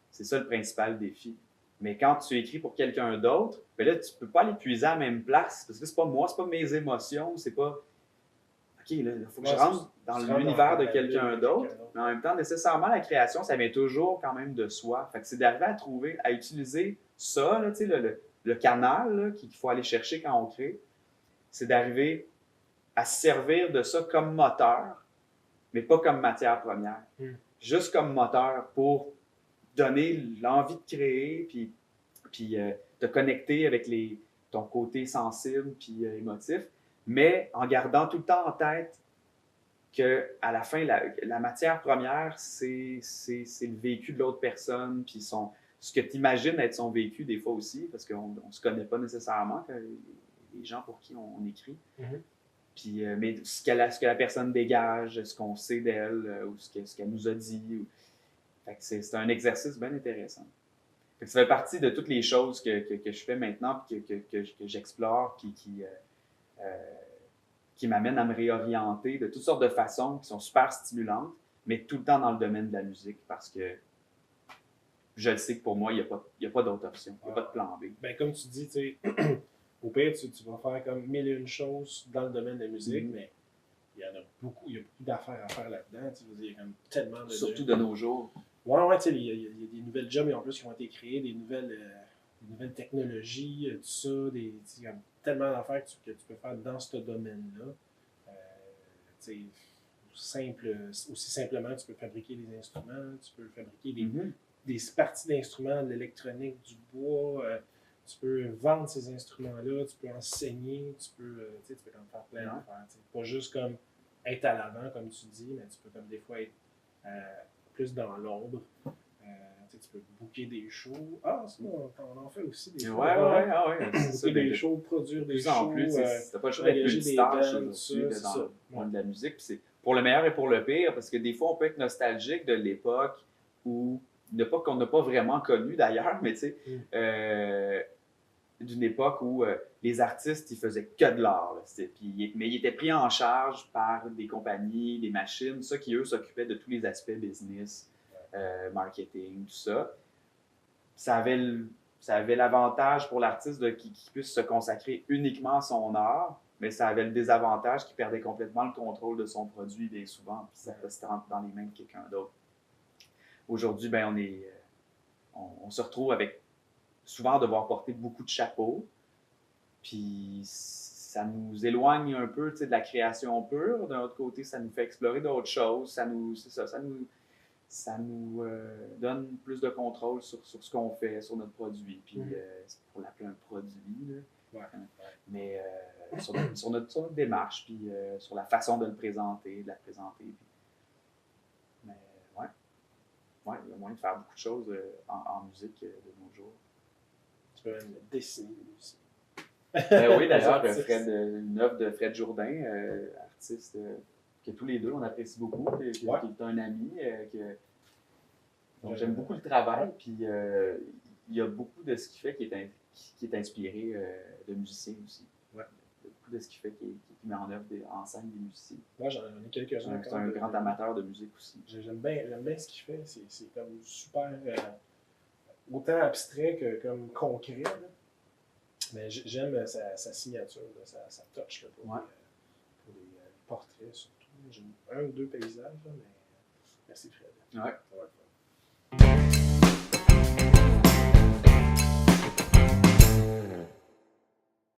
C'est ça le principal défi. Mais quand tu écris pour quelqu'un d'autre, ben là, tu ne peux pas aller puiser à la même place, parce que c'est pas moi, c'est pas mes émotions, c'est pas... OK, là, il faut que je rentre dans l'univers de quelqu'un d'autre, mais en même temps, nécessairement, la création, ça vient toujours quand même de soi. Fait que c'est d'arriver à utiliser ça, là, tu sais, le canal qu'il faut aller chercher quand on crée, c'est d'arriver à se servir de ça comme moteur, mais pas comme matière première. Juste comme moteur pour donner l'envie de créer, puis te connecter avec ton côté sensible puis émotif, mais en gardant tout le temps en tête qu'à la fin, la matière première, c'est le vécu de l'autre personne, puis ce que tu imagines être son vécu des fois aussi, parce qu'on ne se connaît pas nécessairement, les gens pour qui on écrit. Puis, mais ce que la personne dégage, ce qu'on sait d'elle, ou ce qu'elle nous a dit. Fait que c'est un exercice bien intéressant. Fait que ça fait partie de toutes les choses que je fais maintenant, puis que j'explore, qui m'amènent à me réorienter de toutes sortes de façons qui sont super stimulantes, mais tout le temps dans le domaine de la musique, parce que je le sais que pour moi, il n'y a pas d'autre option. Il n'y a pas de plan B. Ben, comme tu dis, tu sais, au pire, tu vas faire comme mille et une choses dans le domaine de la musique, mais il y a beaucoup d'affaires à faire là-dedans. Il y a comme tellement de... Surtout de nos jours. Ouais, tu sais, il y a des nouvelles jobs en plus qui ont été créées, des nouvelles technologies, tout ça, il y a tellement d'affaires que tu peux faire dans ce domaine-là. Aussi simplement, tu peux fabriquer des instruments, tu peux fabriquer des parties d'instruments, de l'électronique, du bois, tu peux vendre ces instruments-là, tu peux enseigner, tu peux comme faire plein d'affaires. Pas juste comme être à l'avant, comme tu dis, mais tu peux comme des fois être plus dans l'ombre. Tu peux booker des shows. Ah, ça, on en fait aussi des shows. Ouais. Booker des shows, produire des shows. En plus, t'as pas le choix d'être multitâche aujourd'hui dans le monde de la musique. C'est pour le meilleur et pour le pire, parce que des fois, on peut être nostalgique de l'époque où, une époque qu'on n'a pas vraiment connue d'ailleurs, mais tu sais, d'une époque où les artistes, ils faisaient que de l'art. Mais ils étaient pris en charge par des compagnies, des machines, ça qui, eux, s'occupaient de tous les aspects business, marketing, tout ça. Ça avait l'avantage pour l'artiste qu'il puisse se consacrer uniquement à son art, mais ça avait le désavantage qu'il perdait complètement le contrôle de son produit bien souvent, puis ça restait dans les mains de quelqu'un d'autre. Aujourd'hui, ben, on se retrouve avec souvent devoir porter beaucoup de chapeaux, puis ça nous éloigne un peu de la création pure. D'un autre côté, ça nous fait explorer d'autres choses, ça nous donne plus de contrôle sur ce qu'on fait, sur notre produit. Puis pour l'appeler un produit, là. Mais sur notre démarche, puis sur la façon de le présenter, de la présenter. Mais il y a moyen de faire beaucoup de choses en musique de nos jours. Tu peux même dessiner aussi. Oui, d'ailleurs, une œuvre de Fred Jourdain, artiste que tous les deux on apprécie beaucoup, qui est un ami. Donc j'aime beaucoup le travail, puis il y a beaucoup de ce qu'il fait qui est inspiré de musiciens aussi. Il y a beaucoup de ce qu'il fait qui met en œuvre en scène des musiciens. Moi, j'en ai quelques-uns. C'est un grand amateur de musique aussi. J'aime bien ce qu'il fait. C'est comme super, autant abstrait que comme concret. Là. Mais j'aime sa signature, sa touch là, pour les portraits surtout. J'ai un ou deux paysages, là, mais merci Fred. Ouais.